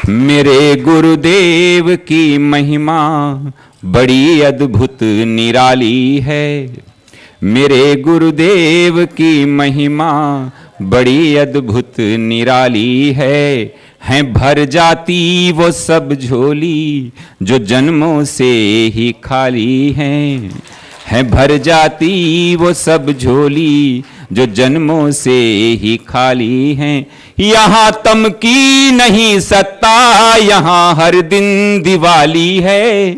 मेरे गुरुदेव की महिमा बड़ी अद्भुत निराली है। मेरे गुरुदेव की महिमा बड़ी अद्भुत निराली है भर जाती वो सब झोली जो जन्मों से ही खाली है भर जाती वो सब झोली जो जन्मों से ही खाली हैं। यहाँ तम की नहीं सत्ता, यहाँ हर दिन दिवाली है।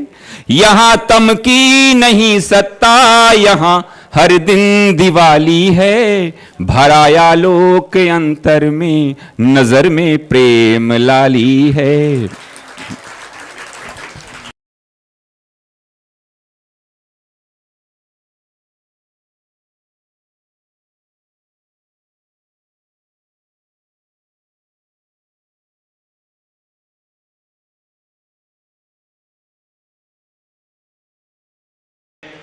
यहाँ तम की नहीं सत्ता, यहाँ हर दिन दिवाली है। भराया लोक अंतर में, नजर में प्रेम लाली है।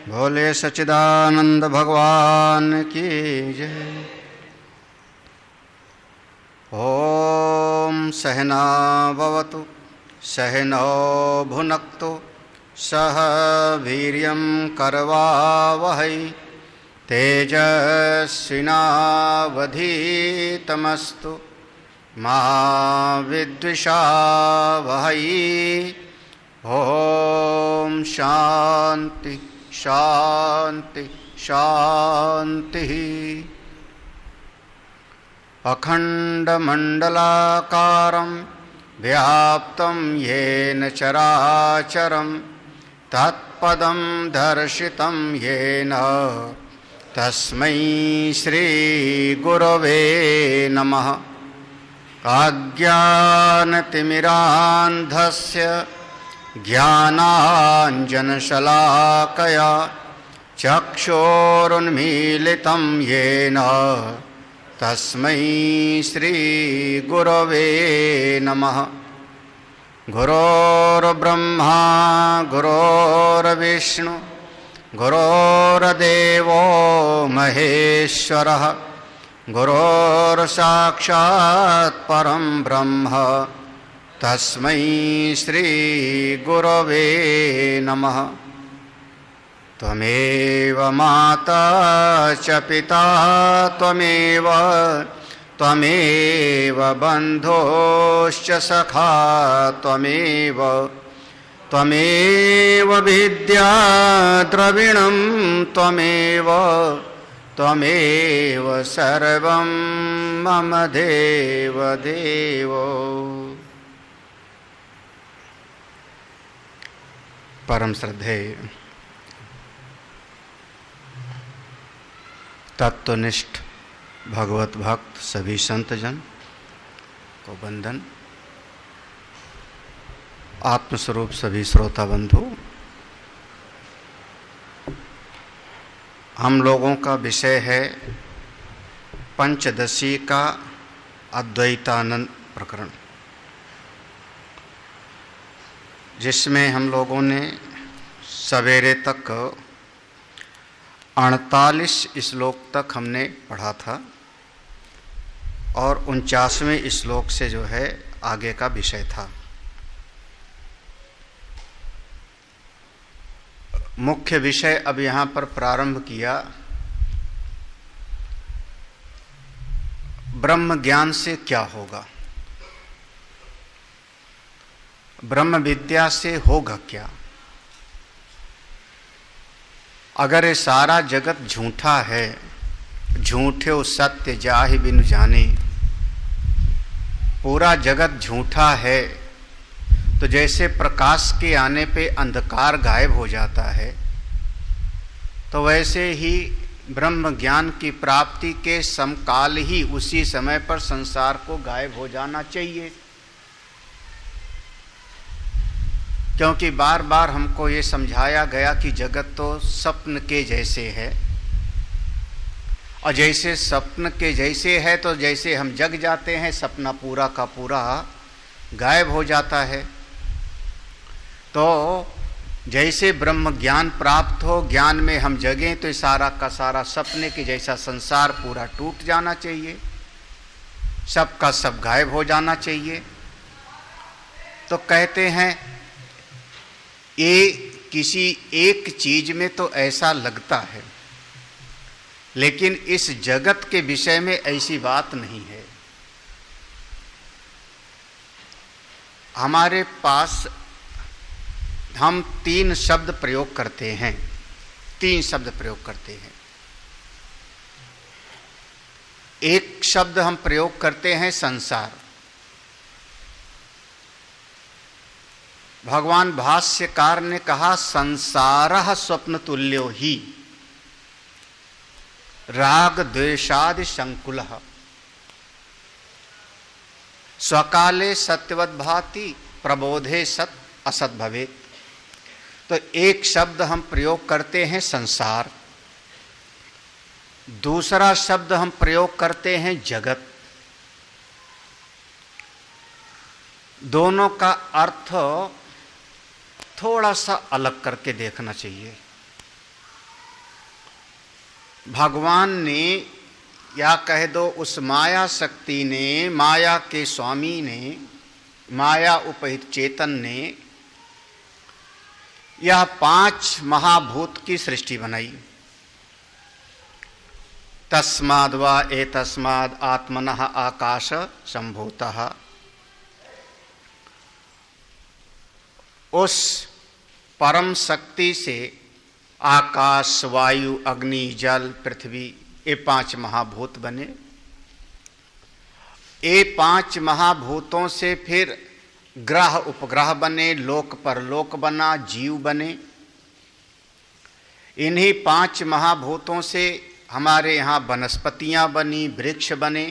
भोले सच्चिदानंद भगवान की जय। ओम सहना भवतु सहनौ भुनक्तु सह वीर्यं करवावहै तेजस्विनावधीतमस्तु मा विद्विषावहै। ओम शांति शांति शांति। अखंडमंडलाकारं व्याप्तं येन चराचरं तत्पदं दर्शितं येन तस्मै श्री गुरवे नमः। अज्ञानतिमिरान्धस्य ज्ञानाञ्जनशलाकया चक्षुरुन्मीलितं येन तस्मै श्रीगुरवे नमः। गुरोर्ब्रह्मा गुरोर्विष्णु गुरोर्देवो महेश्वरः गुरोर्साक्षात् परं ब्रह्म तस्मै श्री गुरवे नमः। त्वमेव माता च पिता त्वमेव बन्धुश्च सखा त्वमेव विद्या द्रविणं त्वमेव सर्वं मम देवदेवो। परम श्रद्धेय तत्वनिष्ठ भगवत भक्त सभी संतजन को वंदन। आत्मस्वरूप सभी श्रोता बंधु, हम लोगों का विषय है पंचदशी का अद्वैतानंद प्रकरण, जिसमें हम लोगों ने सवेरे तक 48 श्लोक तक हमने पढ़ा था और 49वें श्लोक से जो है आगे का विषय था। मुख्य विषय अब यहाँ पर प्रारंभ किया। ब्रह्म ज्ञान से क्या होगा, ब्रह्म विद्या से होगा क्या। अगर ये सारा जगत झूठा है, झूठे सत्य जाहि बिनु जाने, पूरा जगत झूठा है, तो जैसे प्रकाश के आने पे अंधकार गायब हो जाता है, तो वैसे ही ब्रह्म ज्ञान की प्राप्ति के समकाल ही उसी समय पर संसार को गायब हो जाना चाहिए। क्योंकि बार बार हमको ये समझाया गया कि जगत तो स्वप्न के जैसे है, और जैसे स्वप्न के जैसे है तो जैसे हम जग जाते हैं, सपना पूरा का पूरा गायब हो जाता है। तो जैसे ब्रह्म ज्ञान प्राप्त हो, ज्ञान में हम जगें, तो सारा का सारा सपने के जैसा संसार पूरा टूट जाना चाहिए, सब का सब गायब हो जाना चाहिए। तो कहते हैं ये किसी एक चीज में तो ऐसा लगता है, लेकिन इस जगत के विषय में ऐसी बात नहीं है। हमारे पास हम 3 शब्द प्रयोग करते हैं, 3 शब्द प्रयोग करते हैं। एक शब्द हम प्रयोग करते हैं संसार। भगवान भाष्यकार ने कहा संसारः स्वप्न तुल्यो ही राग द्वेषादि संकुलः स्वकाले सत्यवत भाति प्रबोधे सत असत भवेत्। तो एक शब्द हम प्रयोग करते हैं संसार, दूसरा शब्द हम प्रयोग करते हैं जगत। दोनों का अर्थ थोड़ा सा अलग करके देखना चाहिए। भगवान ने या कह दो उस माया शक्ति ने, माया के स्वामी ने, माया उपहित चेतन ने यह 5 महाभूत की सृष्टि बनाई। तस्माद् वा एतस्माद् आत्मनः आकाश संभूतः। उस परम शक्ति से आकाश, वायु, अग्नि, जल, पृथ्वी, ये 5 महाभूत बने। ये 5 महाभूतों से फिर ग्रह उपग्रह बने, लोक परलोक बना, जीव बने। इन्हीं 5 महाभूतों से हमारे यहाँ वनस्पतियां बनी, वृक्ष बने।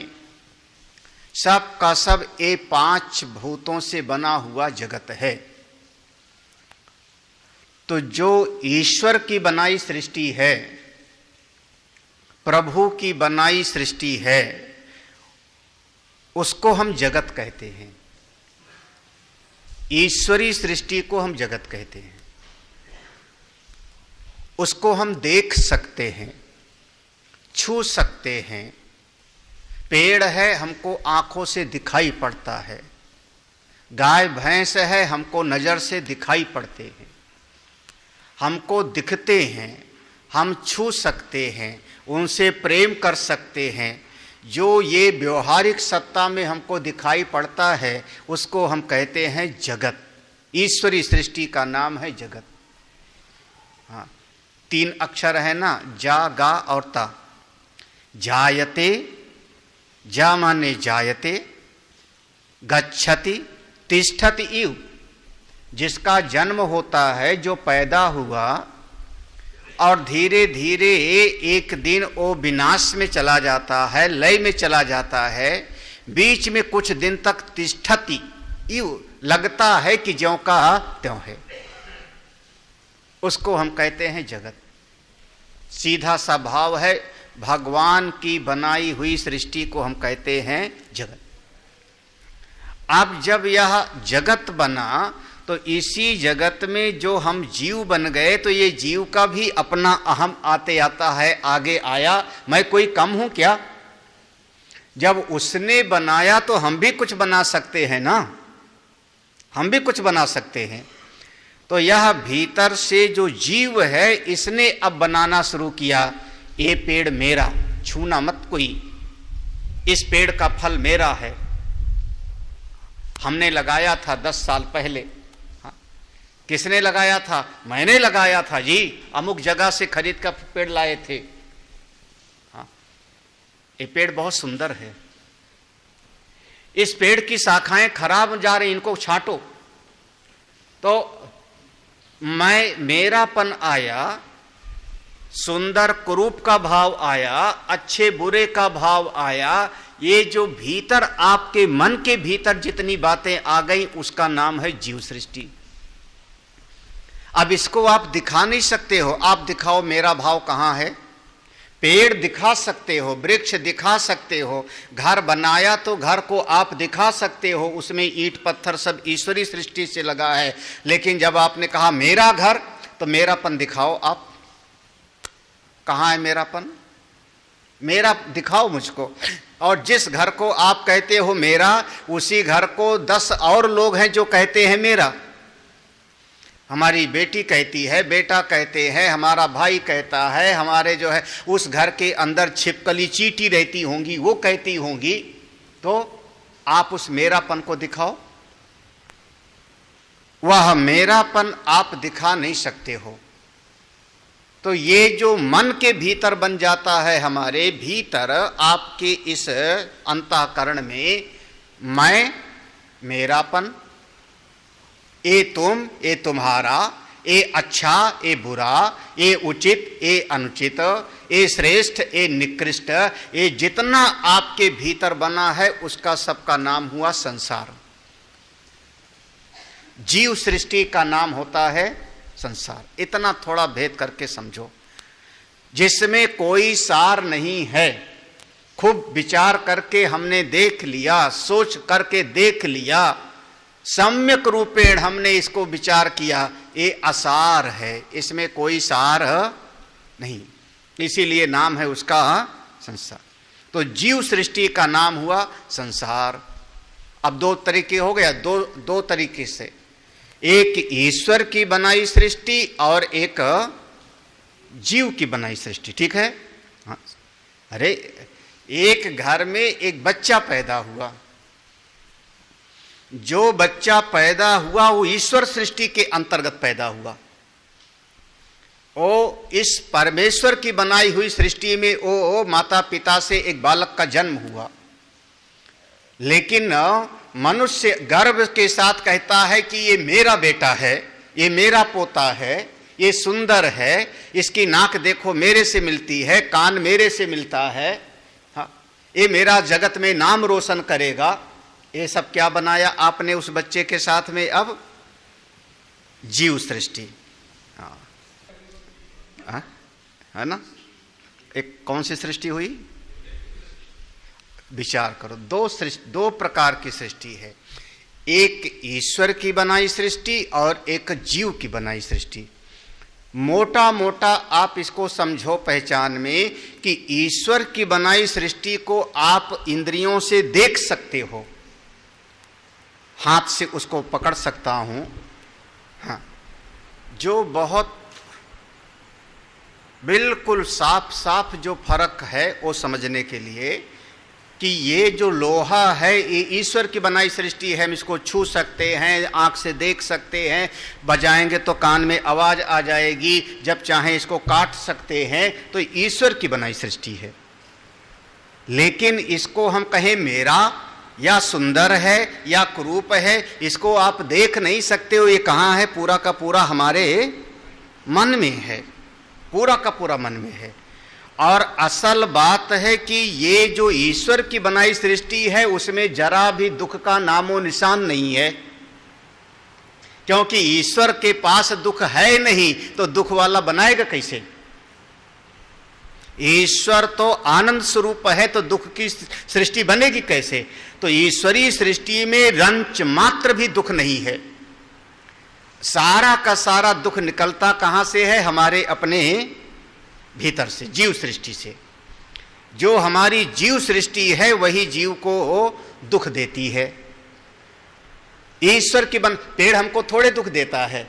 सब का सब ये 5 भूतों से बना हुआ जगत है। तो जो ईश्वर की बनाई सृष्टि है, प्रभु की बनाई सृष्टि है, उसको हम जगत कहते हैं। ईश्वरी सृष्टि को हम जगत कहते हैं। उसको हम देख सकते हैं, छू सकते हैं। पेड़ है, हमको आंखों से दिखाई पड़ता है। गाय भैंस है, हमको नजर से दिखाई पड़ते हैं, हमको दिखते हैं, हम छू सकते हैं, उनसे प्रेम कर सकते हैं। जो ये व्यवहारिक सत्ता में हमको दिखाई पड़ता है उसको हम कहते हैं जगत। ईश्वरी सृष्टि का नाम है जगत। हाँ, 3 अक्षर है ना, जा, गा और ता। जायते, जा माने जायते, गच्छति, तिष्ठति इव। जिसका जन्म होता है, जो पैदा हुआ और धीरे धीरे एक दिन वो विनाश में चला जाता है, लय में चला जाता है। बीच में कुछ दिन तक तिष्ठति इव, लगता है कि ज्यों का त्यों है, उसको हम कहते हैं जगत। सीधा सा भाव है, भगवान की बनाई हुई सृष्टि को हम कहते हैं जगत। अब जब यह जगत बना तो इसी जगत में जो हम जीव बन गए, तो ये जीव का भी अपना अहम आते आता है, आगे आया। मैं कोई कम हूं क्या? जब उसने बनाया तो हम भी कुछ बना सकते हैं ना, हम भी कुछ बना सकते हैं। तो यह भीतर से जो जीव है, इसने अब बनाना शुरू किया। ये पेड़ मेरा, छूना मत कोई, इस पेड़ का फल मेरा है। हमने लगाया था 10 साल पहले। किसने लगाया था? मैंने लगाया था जी, अमुक जगह से खरीद कर पेड़ लाए थे। हाँ, ये पेड़ बहुत सुंदर है। इस पेड़ की शाखाएं खराब जा रही, इनको छांटो। तो मेरापन आया, सुंदर कुरूप का भाव आया, अच्छे बुरे का भाव आया। ये जो भीतर आपके मन के भीतर जितनी बातें आ गई, उसका नाम है जीव सृष्टि। अब इसको आप दिखा नहीं सकते हो। आप दिखाओ मेरा भाव कहां है? पेड़ दिखा सकते हो, वृक्ष दिखा सकते हो, घर बनाया तो घर को आप दिखा सकते हो, उसमें ईंट पत्थर सब ईश्वरी सृष्टि से लगा है। लेकिन जब आपने कहा मेरा घर, तो मेरापन दिखाओ। आप कहां है मेरापन? मेरा दिखाओ मुझको। और जिस घर को आप कहते हो मेरा, उसी घर को 10 और लोग हैं जो कहते हैं मेरा। हमारी बेटी कहती है, बेटा कहते हैं, हमारा भाई कहता है, हमारे जो है उस घर के अंदर छिपकली चींटी रहती होंगी, वो कहती होंगी। तो आप उस मेरापन को दिखाओ। वह मेरापन आप दिखा नहीं सकते हो। तो ये जो मन के भीतर बन जाता है, हमारे भीतर आपके इस अंतःकरण में मैं, मेरापन, ए तुम, ए तुम्हारा, ए अच्छा, ए बुरा, ए उचित, ए अनुचित, ए श्रेष्ठ, ए निकृष्ट, ये जितना आपके भीतर बना है उसका सबका नाम हुआ संसार। जीव सृष्टि का नाम होता है संसार। इतना थोड़ा भेद करके समझो, जिसमें कोई सार नहीं है। खूब विचार करके हमने देख लिया, सोच करके देख लिया, सम्यक रूपेण हमने इसको विचार किया, ये असार है, इसमें कोई सार नहीं, इसीलिए नाम है उसका संसार। तो जीव सृष्टि का नाम हुआ संसार। अब 2 तरीके हो गया, दो तरीके से, एक ईश्वर की बनाई सृष्टि और एक जीव की बनाई सृष्टि। ठीक है? हाँ। अरे एक घर में एक बच्चा पैदा हुआ, जो बच्चा पैदा हुआ वो ईश्वर सृष्टि के अंतर्गत पैदा हुआ। ओ इस परमेश्वर की बनाई हुई सृष्टि में ओ माता पिता से एक बालक का जन्म हुआ, लेकिन मनुष्य गर्व के साथ कहता है कि ये मेरा बेटा है, ये मेरा पोता है, ये सुंदर है, इसकी नाक देखो मेरे से मिलती है, कान मेरे से मिलता है, हाँ, ये मेरा जगत में नाम रोशन करेगा। ये सब क्या बनाया आपने उस बच्चे के साथ में? अब जीव सृष्टि। हाँ, है ना? एक कौन सी सृष्टि हुई? विचार करो, दो प्रकार की सृष्टि है, एक ईश्वर की बनाई सृष्टि और एक जीव की बनाई सृष्टि। मोटा मोटा आप इसको समझो पहचान में कि ईश्वर की बनाई सृष्टि को आप इंद्रियों से देख सकते हो, हाथ से उसको पकड़ सकता हूं। हाँ, जो बहुत बिल्कुल साफ साफ जो फर्क है वो समझने के लिए कि ये जो लोहा है ये ईश्वर की बनाई सृष्टि है, हम इसको छू सकते हैं, आंख से देख सकते हैं, बजाएंगे तो कान में आवाज आ जाएगी, जब चाहें इसको काट सकते हैं, तो ईश्वर की बनाई सृष्टि है। लेकिन इसको हम कहें मेरा या सुंदर है या कुरूप है, इसको आप देख नहीं सकते हो। ये कहाँ है? पूरा का पूरा हमारे मन में है, पूरा का पूरा मन में है। और असल बात है कि ये जो ईश्वर की बनाई सृष्टि है उसमें जरा भी दुख का नामो निशान नहीं है, क्योंकि ईश्वर के पास दुख है नहीं तो दुख वाला बनाएगा कैसे? ईश्वर तो आनंद स्वरूप है, तो दुख की सृष्टि बनेगी कैसे? तो ईश्वरीय सृष्टि में रंच मात्र भी दुख नहीं है। सारा का सारा दुख निकलता कहां से है? हमारे अपने भीतर से, जीव सृष्टि से। जो हमारी जीव सृष्टि है वही जीव को दुख देती है। ईश्वर की पेड़ हमको थोड़े दुख देता है,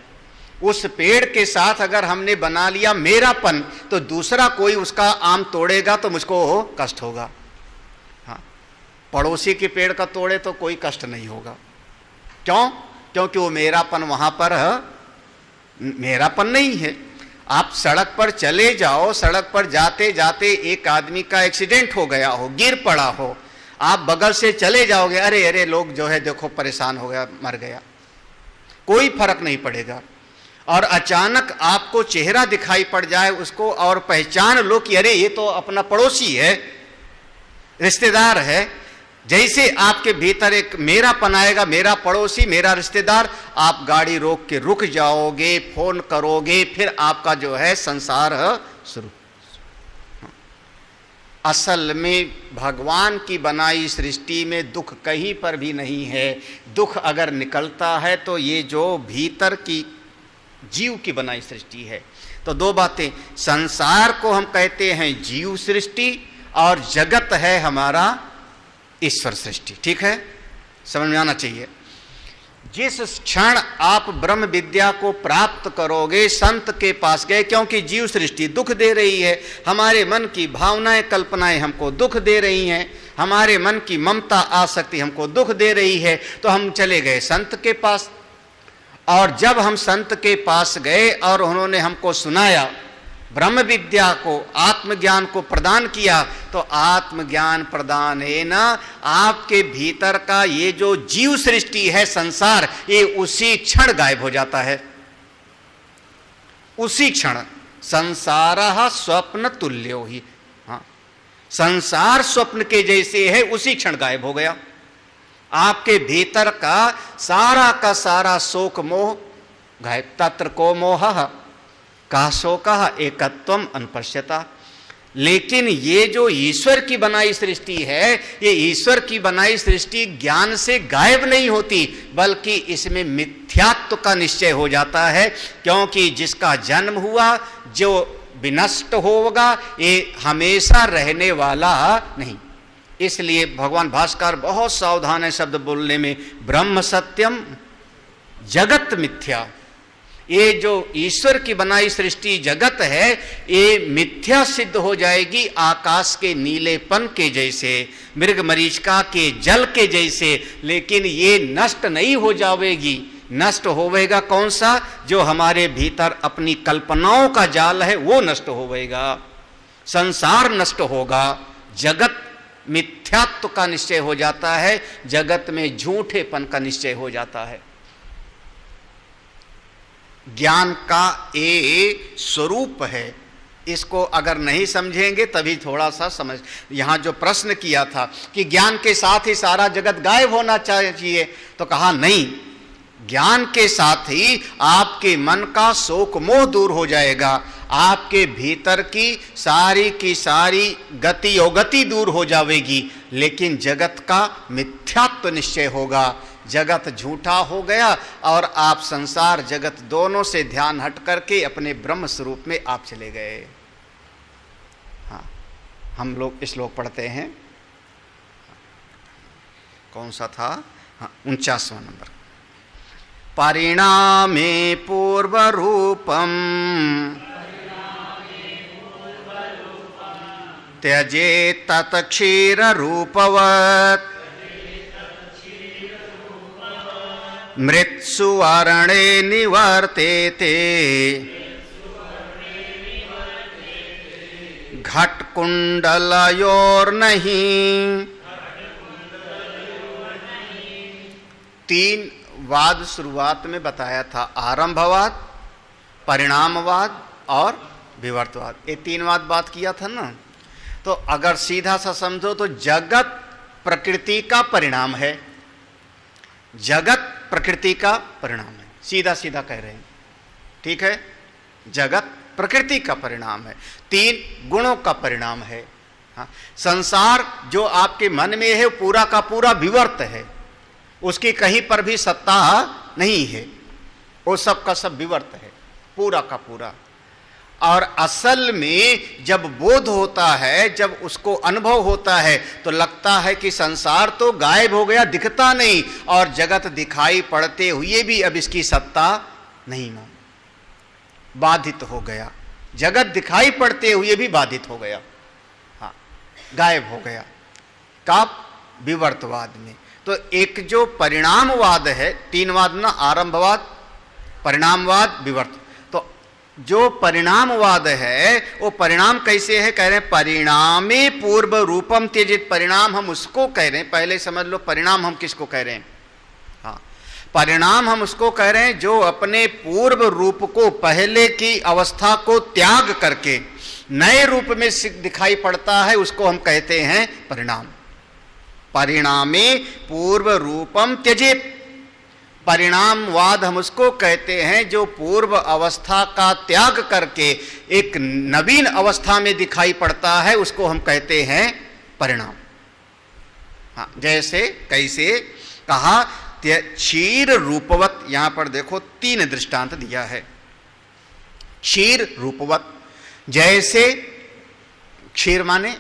उस पेड़ के साथ अगर हमने बना लिया मेरापन तो दूसरा कोई उसका आम तोड़ेगा तो मुझको कष्ट होगा। हाँ, पड़ोसी के पेड़ का तोड़े तो कोई कष्ट नहीं होगा। क्यों? क्योंकि वो मेरापन वहां पर मेरापन नहीं है। आप सड़क पर चले जाओ, सड़क पर जाते जाते एक आदमी का एक्सीडेंट हो गया हो, गिर पड़ा हो, आप बगल से चले जाओगे, अरे अरे लोग जो है देखो परेशान हो गया, मर गया, कोई फर्क नहीं पड़ेगा। और अचानक आपको चेहरा दिखाई पड़ जाए उसको और पहचान लो कि अरे ये तो अपना पड़ोसी है, रिश्तेदार है, जैसे आपके भीतर एक मेरापन आएगा, मेरा पड़ोसी, मेरा रिश्तेदार, आप गाड़ी रोक के रुक जाओगे, फोन करोगे, फिर आपका जो है संसार शुरू। असल में भगवान की बनाई सृष्टि में दुख कहीं पर भी नहीं है। दुख अगर निकलता है तो ये जो भीतर की जीव की बनाई सृष्टि है। तो दो बातें, संसार को हम कहते हैं जीव सृष्टि और जगत है हमारा ईश्वर सृष्टि। ठीक है, समझ में आना चाहिए। जिस क्षण आप ब्रह्म विद्या को प्राप्त करोगे, संत के पास गए, क्योंकि जीव सृष्टि दुख दे रही है, हमारे मन की भावनाएं कल्पनाएं हमको दुख दे रही हैं, हमारे मन की ममता आसक्ति हमको दुख दे रही है, तो हम चले गए संत के पास। और जब हम संत के पास गए और उन्होंने हमको सुनाया, ब्रह्म विद्या को, आत्मज्ञान को प्रदान किया, तो आत्मज्ञान प्रदान है ना, आपके भीतर का ये जो जीव सृष्टि है, संसार, ये उसी क्षण गायब हो जाता है। उसी क्षण संसारः स्वप्न तुल्यो ही, हाँ, संसार स्वप्न के जैसे है, उसी क्षण गायब हो गया। आपके भीतर का सारा शोक मोह गायब। तत्र को मोहः का शोकः एकत्वम अनुपश्यता। लेकिन ये जो ईश्वर की बनाई सृष्टि है, ये ईश्वर की बनाई सृष्टि ज्ञान से गायब नहीं होती, बल्कि इसमें मिथ्यात्व का निश्चय हो जाता है, क्योंकि जिसका जन्म हुआ, जो विनष्ट होगा, ये हमेशा रहने वाला नहीं। इसलिए भगवान भास्कर बहुत सावधान है शब्द बोलने में। ब्रह्म सत्यम जगत मिथ्या। ये जो ईश्वर की बनाई सृष्टि जगत है, ये मिथ्या सिद्ध हो जाएगी, आकाश के नीलेपन के जैसे, मृग मरीचिका के जल के जैसे, लेकिन ये नष्ट नहीं हो जाएगी। नष्ट होवेगा कौन सा? जो हमारे भीतर अपनी कल्पनाओं का जाल है, वो नष्ट होवेगा। संसार नष्ट होगा, जगत मिथ्यात्व का निश्चय हो जाता है, जगत में झूठेपन का निश्चय हो जाता है। ज्ञान का एक स्वरूप है, इसको अगर नहीं समझेंगे तभी थोड़ा सा समझ। यहां जो प्रश्न किया था कि ज्ञान के साथ ही सारा जगत गायब होना चाहिए, तो कहा नहीं, ज्ञान के साथ ही आपके मन का शोक मोह दूर हो जाएगा, आपके भीतर की सारी गति अवगति दूर हो जाएगी, लेकिन जगत का मिथ्यात्व निश्चय होगा। जगत झूठा हो गया और आप संसार जगत दोनों से ध्यान हट करके अपने ब्रह्म स्वरूप में आप चले गए। हाँ, हम लोग श्लोक पढ़ते हैं, कौन सा था? हाँ, 49वां नंबर। परिणामे पूर्व रूपम त्यजे तत् क्षीर रूपवत् मृत्सुवर्णे निवर्तेते घटकुंडलयोर्नहि। तीन वाद शुरुआत में बताया था, आरंभवाद, परिणामवाद और विवर्तवाद। ये तीन वाद बात किया था ना। तो अगर सीधा सा समझो तो जगत प्रकृति का परिणाम है, जगत प्रकृति का परिणाम है, सीधा सीधा कह रहे हैं। ठीक है, जगत प्रकृति का परिणाम है, तीन गुणों का परिणाम है। हाँ, संसार जो आपके मन में है, पूरा का पूरा विवर्त है, उसकी कहीं पर भी सत्ता नहीं है, वो सब का सब विवर्त है, पूरा का पूरा। और असल में जब बोध होता है, जब उसको अनुभव होता है, तो लगता है कि संसार तो गायब हो गया, दिखता नहीं, और जगत दिखाई पड़ते हुए भी अब इसकी सत्ता नहीं, बाधित हो गया। जगत दिखाई पड़ते हुए भी बाधित हो गया, हाँ, गायब हो गया। कब? विवर्तवाद में। तो एक जो परिणामवाद है, तीन वाद ना, आरंभवाद, परिणामवाद, विवर्त। तो जो परिणामवाद है, वो परिणाम कैसे है? कह रहे हैं परिणामे पूर्व रूपम त्यजित। परिणाम हम उसको कह रहे हैं, पहले समझ लो परिणाम हम किसको कह रहे हैं। हाँ, परिणाम हम उसको कह रहे हैं जो अपने पूर्व रूप को, पहले की अवस्था को त्याग करके नए रूप में दिखाई पड़ता है, उसको हम कहते हैं परिणाम। परिणामे पूर्व रूपम त्यजित। परिणामवाद हम उसको कहते हैं जो पूर्व अवस्था का त्याग करके एक नवीन अवस्था में दिखाई पड़ता है, उसको हम कहते हैं परिणाम। हाँ, जैसे कैसे कहा? क्षीर रूपवत। यहां पर देखो तीन दृष्टांत दिया है। क्षीर रूपवत, जैसे क्षीर माने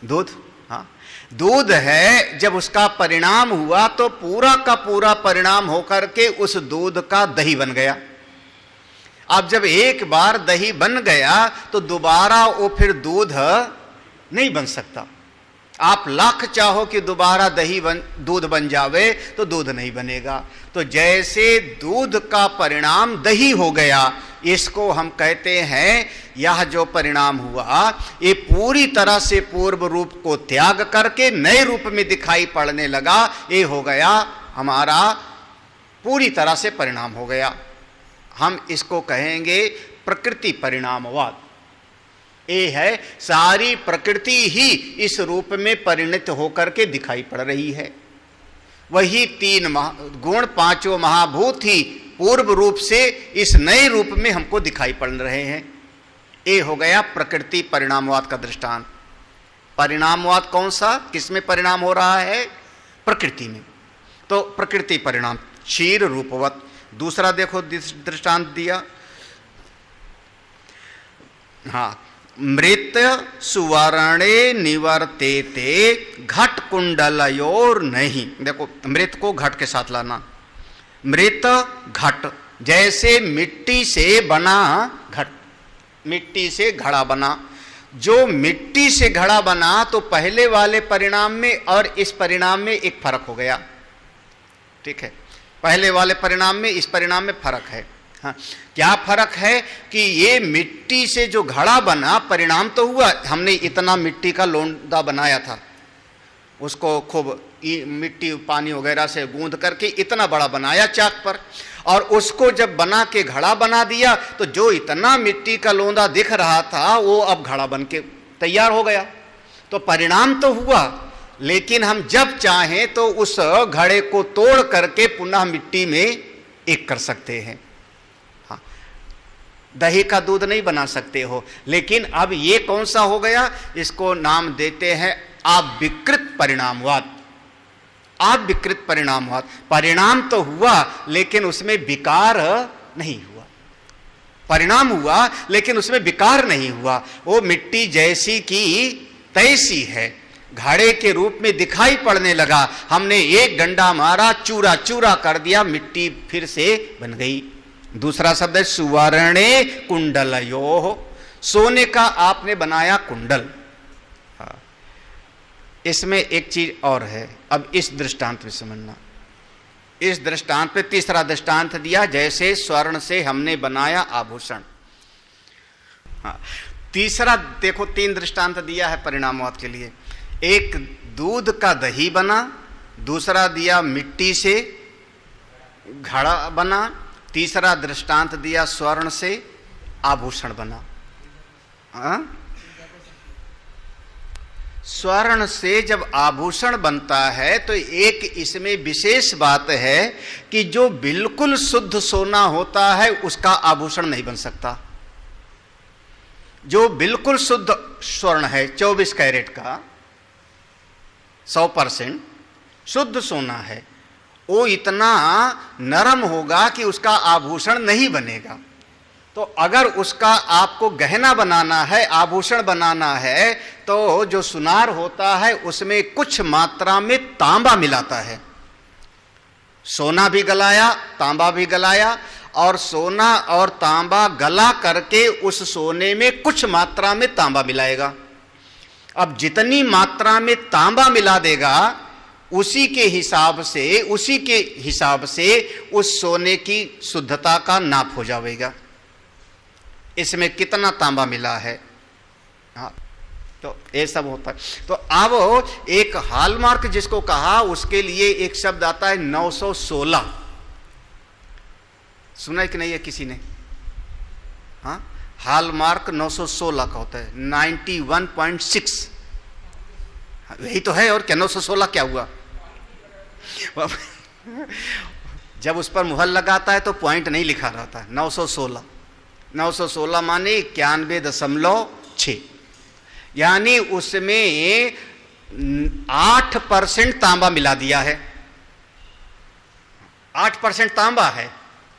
दूध, हाँ, दूध है, जब उसका परिणाम हुआ तो पूरा का पूरा परिणाम होकर के उस दूध का दही बन गया। अब जब एक बार दही बन गया तो दोबारा वो फिर दूध नहीं बन सकता। आप लाख चाहो कि दोबारा दूध बन जावे तो दूध नहीं बनेगा। तो जैसे दूध का परिणाम दही हो गया, इसको हम कहते हैं यह जो परिणाम हुआ ये पूरी तरह से पूर्व रूप को त्याग करके नए रूप में दिखाई पड़ने लगा। ये हो गया हमारा पूरी तरह से परिणाम हो गया। हम इसको कहेंगे प्रकृति परिणामवाद। ये है सारी प्रकृति ही इस रूप में परिणत होकर के दिखाई पड़ रही है। वही तीन गुण पांचों महाभूत ही पूर्व रूप से इस नए रूप में हमको दिखाई पड़ रहे हैं। ये हो गया प्रकृति परिणामवाद का दृष्टांत। परिणामवाद कौन सा, किसमें परिणाम हो रहा है? प्रकृति में। तो प्रकृति परिणाम क्षीर रूपवत। दूसरा देखो दृष्टांत दिया, हाँ, मृत सुवर्णे निवर्तेते घट कुंडलयोर नहीं। देखो मृत को घट के साथ लाना। मृत घट, जैसे मिट्टी से बना घट, मिट्टी से घड़ा बना। जो मिट्टी से घड़ा बना तो पहले वाले परिणाम में और इस परिणाम में एक फर्क हो गया। ठीक है, पहले वाले परिणाम में इस परिणाम में फर्क है। हाँ, क्या फर्क है कि ये मिट्टी से जो घड़ा बना, परिणाम तो हुआ, हमने इतना मिट्टी का लोंदा बनाया था, उसको खूब मिट्टी पानी वगैरह से गूंद करके इतना बड़ा बनाया चाक पर, और उसको जब बना के घड़ा बना दिया तो जो इतना मिट्टी का लोंदा दिख रहा था वो अब घड़ा बन के तैयार हो गया। तो परिणाम तो हुआ, लेकिन हम जब चाहें तो उस घड़े को तोड़ करके पुनः मिट्टी में एक कर सकते हैं। हाँ, दही का दूध नहीं बना सकते हो, लेकिन अब ये कौन सा हो गया, इसको नाम देते हैं अविकृत परिणामवाद। अविकृत परिणामवाद, परिणाम तो हुआ लेकिन उसमें विकार नहीं हुआ। परिणाम हुआ लेकिन उसमें विकार नहीं हुआ। वो मिट्टी जैसी की तैसी है, घड़े के रूप में दिखाई पड़ने लगा। हमने एक डंडा मारा, चूरा चूरा कर दिया, मिट्टी फिर से बन गई। दूसरा शब्द है सुवर्णे कुंडलयो, सोने का आपने बनाया कुंडल। इसमें एक चीज और है, अब इस दृष्टांत में समझना। इस दृष्टांत पे तीसरा दृष्टांत दिया, जैसे स्वर्ण से हमने बनाया आभूषण। हाँ, तीसरा देखो, तीन दृष्टांत दिया है परिणामवाद के लिए। एक दूध का दही बना, दूसरा दिया मिट्टी से घड़ा बना, तीसरा दृष्टांत दिया स्वर्ण से आभूषण बना। हाँ? स्वर्ण से जब आभूषण बनता है तो एक इसमें विशेष बात है कि जो बिल्कुल शुद्ध सोना होता है उसका आभूषण नहीं बन सकता। जो बिल्कुल शुद्ध स्वर्ण है, 24 कैरेट का 100% शुद्ध सोना है, वो इतना नरम होगा कि उसका आभूषण नहीं बनेगा। तो अगर उसका आपको गहना बनाना है, आभूषण बनाना है, तो जो सुनार होता है उसमें कुछ मात्रा में तांबा मिलाता है। सोना भी गलाया, तांबा भी गलाया, और सोना और तांबा गला करके उस सोने में कुछ मात्रा में तांबा मिलाएगा। अब जितनी मात्रा में तांबा मिला देगा उसी के हिसाब से उस सोने की शुद्धता का नाप हो जाएगा, इसमें कितना तांबा मिला है। हाँ, तो ये सब होता है। तो अब एक हॉलमार्क जिसको कहा, उसके लिए एक शब्द आता है 916। सुना है कि नहीं है किसी ने? हाँ, हॉलमार्क 916 का होता है, 91.6। यही तो है, और क्या 916 क्या हुआ? जब उस पर मुहर लगाता है तो पॉइंट नहीं लिखा रहता है। 916 माने 91.6, यानी उसमें 8% तांबा मिला दिया है। 8% तांबा है,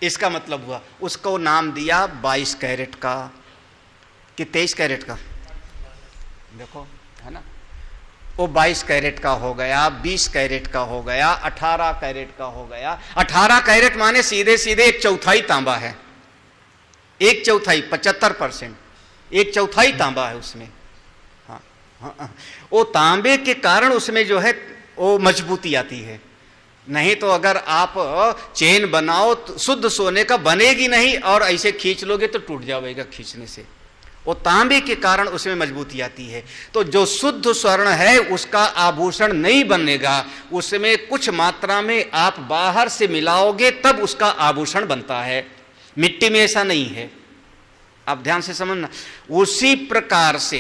इसका मतलब हुआ उसको नाम दिया 22 कैरेट का कि 23 कैरेट का। देखो है ना, वो 22 कैरेट का हो गया, 20 कैरेट का हो गया, 18 कैरेट का हो गया। 18 कैरेट माने सीधे सीधे 1/4 तांबा है, 1/4, 75%, 1/4 तांबा है उसमें। हाँ, हाँ, वो तांबे के कारण उसमें जो है वो मजबूती आती है। नहीं तो अगर आप चेन बनाओ तो शुद्ध सोने का बनेगी नहीं, और ऐसे खींच लोगे तो टूट जाएगा खींचने से। वो तांबे के कारण उसमें मजबूती आती है। तो जो शुद्ध स्वर्ण है उसका आभूषण नहीं बनेगा, उसमें कुछ मात्रा में आप बाहर से मिलाओगे तब उसका आभूषण बनता है, मिट्टी में ऐसा नहीं है। आप ध्यान से समझना। उसी प्रकार से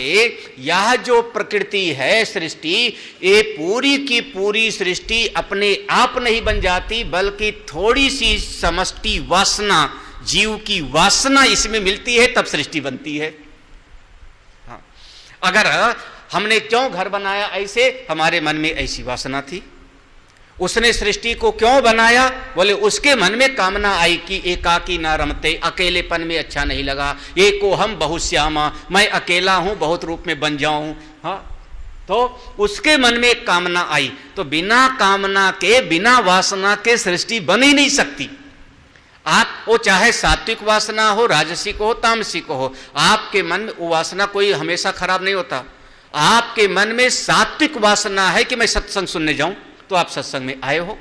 यह जो प्रकृति है सृष्टि, ये पूरी की पूरी सृष्टि अपने आप नहीं बन जाती, बल्कि थोड़ी सी समष्टि वासना, जीव की वासना इसमें मिलती है तब सृष्टि बनती है। हाँ। अगर हमने क्यों घर बनाया ऐसे, हमारे मन में ऐसी वासना थी। उसने सृष्टि को क्यों बनाया, बोले उसके मन में कामना आई कि एकाकी ना रमते, अकेलेपन में अच्छा नहीं लगा, एको हम बहुश्यामा, मैं अकेला हूं बहुत रूप में बन जाऊं। हाँ, तो उसके मन में एक कामना आई। तो बिना कामना के, बिना वासना के सृष्टि बन ही नहीं सकती। आप वो चाहे सात्विक वासना हो, राजसिक हो, तामसिक हो, आपके मन में वो वासना कोई हमेशा खराब नहीं होता। आपके मन में सात्विक वासना है कि मैं सत्संग सुनने जाऊं, तो आप सत्संग में आए हो।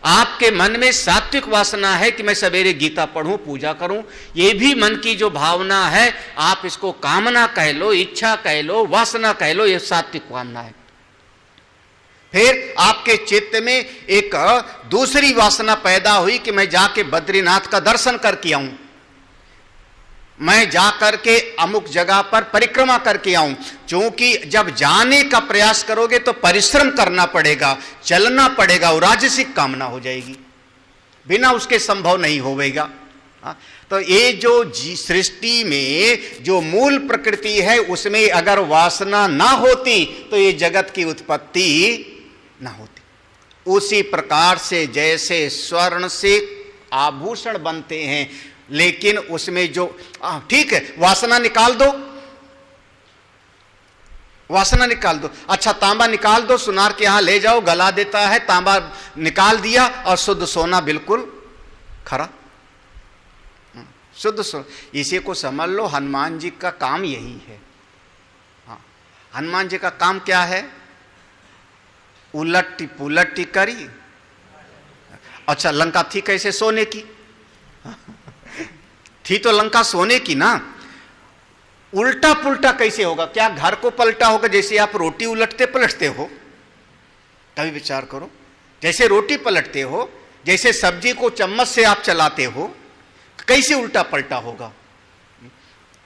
आपके मन में सात्विक वासना है कि मैं सवेरे गीता पढ़ूं, पूजा करूं, ये भी मन की जो भावना है, आप इसको कामना कह लो, इच्छा कह लो, वासना कह लो, ये सात्विक कामना है। फिर आपके चित्त में एक दूसरी वासना पैदा हुई कि मैं जाके बद्रीनाथ का दर्शन करके आऊं, मैं जाकर के अमुक जगह पर परिक्रमा करके आऊं। क्योंकि जब जाने का प्रयास करोगे तो परिश्रम करना पड़ेगा, चलना पड़ेगा, और राजसिक कामना हो जाएगी, बिना उसके संभव नहीं होगा। तो ये जो सृष्टि में जो मूल प्रकृति है उसमें अगर वासना ना होती तो ये जगत की उत्पत्ति ना होती। उसी प्रकार से जैसे स्वर्ण से आभूषण बनते हैं, लेकिन उसमें जो ठीक है वासना निकाल दो, वासना निकाल दो, अच्छा तांबा निकाल दो, सुनार के यहां ले जाओ, गला देता है, तांबा निकाल दिया और शुद्ध सोना बिल्कुल खरा, शुद्ध सोना। इसी को समझ लो, हनुमान जी का काम यही है। हाँ, हनुमान जी का काम क्या है? उलटी पुलटी करी। अच्छा, लंका थी कैसे? सोने की थी, तो लंका सोने की ना। उल्टा पुल्टा कैसे होगा? क्या घर को पलटा होगा जैसे आप रोटी उलटते पलटते हो? कभी विचार करो, जैसे रोटी पलटते हो, जैसे सब्जी को चम्मच से आप चलाते हो, कैसे उल्टा पलटा होगा?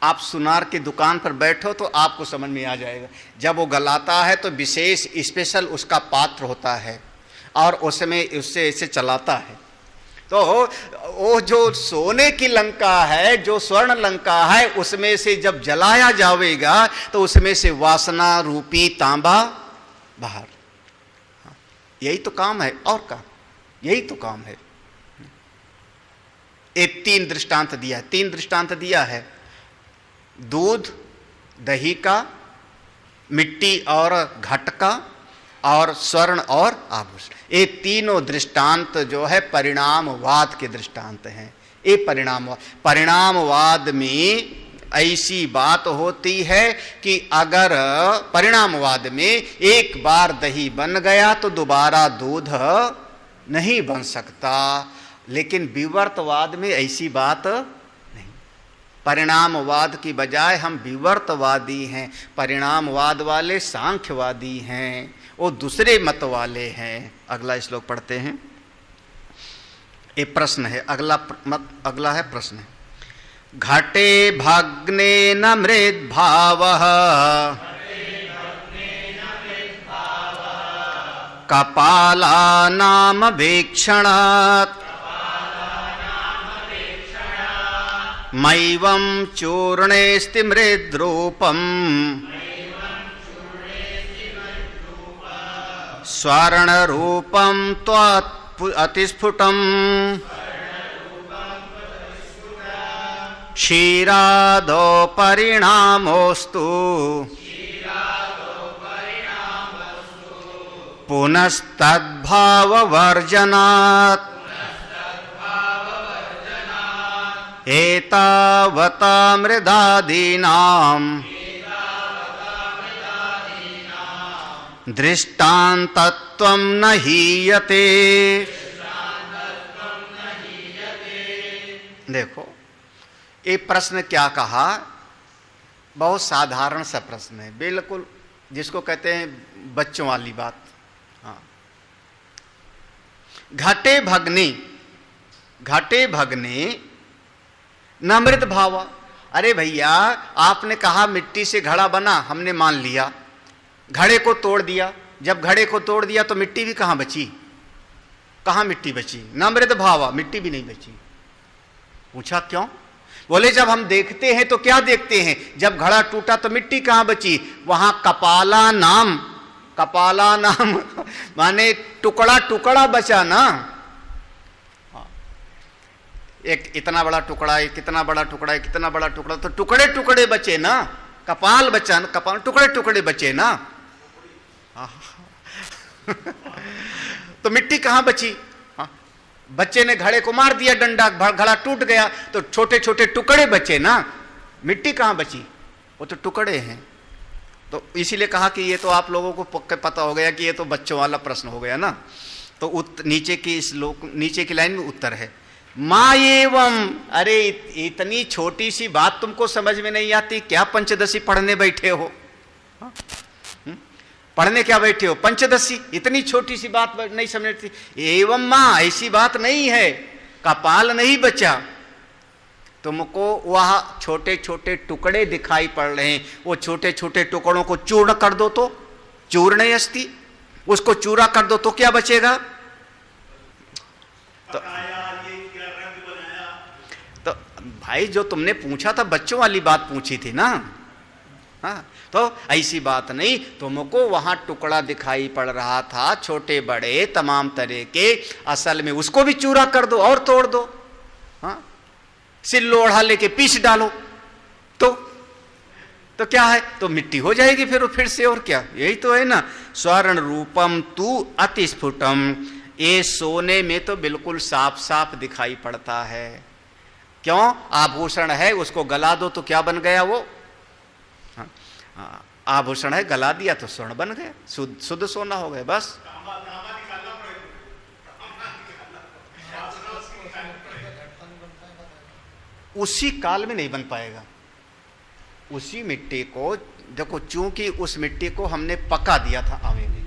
आप सुनार की दुकान पर बैठो तो आपको समझ में आ जाएगा। जब वो गलाता है तो विशेष स्पेशल उसका पात्र होता है और उसमें उससे ऐसे चलाता है। तो वो जो सोने की लंका है, जो स्वर्ण लंका है, उसमें से जब जलाया जाएगा तो उसमें से वासना रूपी तांबा बाहर। यही तो काम है, और का यही तो काम है। एक तीन दृष्टांत दिया है, तीन दृष्टांत दिया है, दूध दही का, मिट्टी और घट का, और स्वर्ण और आभूषण। ये तीनों दृष्टांत जो है परिणामवाद के दृष्टांत हैं। ये परिणामवाद में ऐसी बात होती है कि अगर परिणामवाद में एक बार दही बन गया तो दोबारा दूध नहीं बन सकता, लेकिन विवर्तवाद में ऐसी बात नहीं। परिणामवाद की बजाय हम विवर्तवादी हैं, परिणामवाद वाले सांख्यवादी हैं, वो दूसरे मत वाले हैं। अगला श्लोक पढ़ते हैं। ये प्रश्न है, अगला है प्रश्न है। घटे भग्ने न मृद भावः कपालानाम वीक्षणात् मैवं चूर्णेस्ति मृद्रूपम् स्वर्णरूपं त्वत् अतिस्फुटम् क्षीरादो परिणामोऽस्तु पुनस्तद्भाव वर्जनात् एतावता मृदादीनाम् दृष्टान्तत्वं न हीयते। देखो ये प्रश्न क्या कहा, बहुत साधारण सा प्रश्न है, बिल्कुल जिसको कहते हैं बच्चों वाली बात। हाँ, घटे भगने न मृत भाव। अरे भैया आपने कहा मिट्टी से घड़ा बना, हमने मान लिया, घड़े को तोड़ दिया, जब घड़े को तोड़ दिया तो मिट्टी भी कहां बची, कहां मिट्टी बची, न मृत भावा, मिट्टी भी नहीं बची। पूछा क्यों? बोले जब हम देखते हैं तो क्या देखते हैं, जब घड़ा टूटा तो मिट्टी कहां बची, वहां कपाला नाम माने टुकड़ा टुकड़ा बचा ना। एक इतना बड़ा टुकड़ा, एक कितना बड़ा टुकड़ा, एक कितना बड़ा टुकड़ा, तो टुकड़े टुकड़े बचे ना, कपाल बचा ना, कपाल टुकड़े टुकड़े बचे ना। तो मिट्टी कहां बची? बच्चे ने घड़े को मार दिया डंडा, घड़ा टूट गया, तो छोटे छोटे टुकड़े बचे ना, मिट्टी कहां बची, वो तो टुकड़े हैं। तो इसीलिए कहा कि ये तो आप लोगों को पक्का पता हो गया कि ये तो बच्चों वाला प्रश्न हो गया ना। तो नीचे की नीचे की लाइन में उत्तर है माँ एवं। अरे इतनी छोटी सी बात तुमको समझ में नहीं आती क्या? पंचदशी पढ़ने बैठे हो, पढ़ने क्या बैठे हो? पंचदशी, इतनी छोटी सी बात नहीं समझती। एवं माँ, ऐसी बात नहीं है, कपाल नहीं बचा, तुमको वह छोटे छोटे टुकड़े दिखाई पड़ रहे हैं, वो छोटे छोटे टुकड़ों को चूर्ण कर दो तो चूर्ण अस्ति, उसको चूरा कर दो तो क्या बचेगा? तो भाई जो तुमने पूछा था बच्चों वाली बात पूछी थी ना। हाँ, तो ऐसी बात नहीं, तुमको वहां टुकड़ा दिखाई पड़ रहा था, छोटे बड़े तमाम तरह के, असल में उसको भी चूरा कर दो और तोड़ दो। हाँ, सिल्लोढ़ा लेके पीस डालो तो क्या है, तो मिट्टी हो जाएगी फिर से, और क्या? यही तो है ना। स्वर्ण रूपम तू अति स्फुटम, ये सोने में तो बिल्कुल साफ साफ दिखाई पड़ता है। क्यों? आभूषण है, उसको गला दो तो क्या बन गया वो? आभूषण है, गला दिया तो स्वर्ण बन गया, शुद्ध सोना हो गया बस। उसी काल में नहीं बन पाएगा। उसी मिट्टी को देखो, चूंकि उस मिट्टी को हमने पका दिया था आवे में,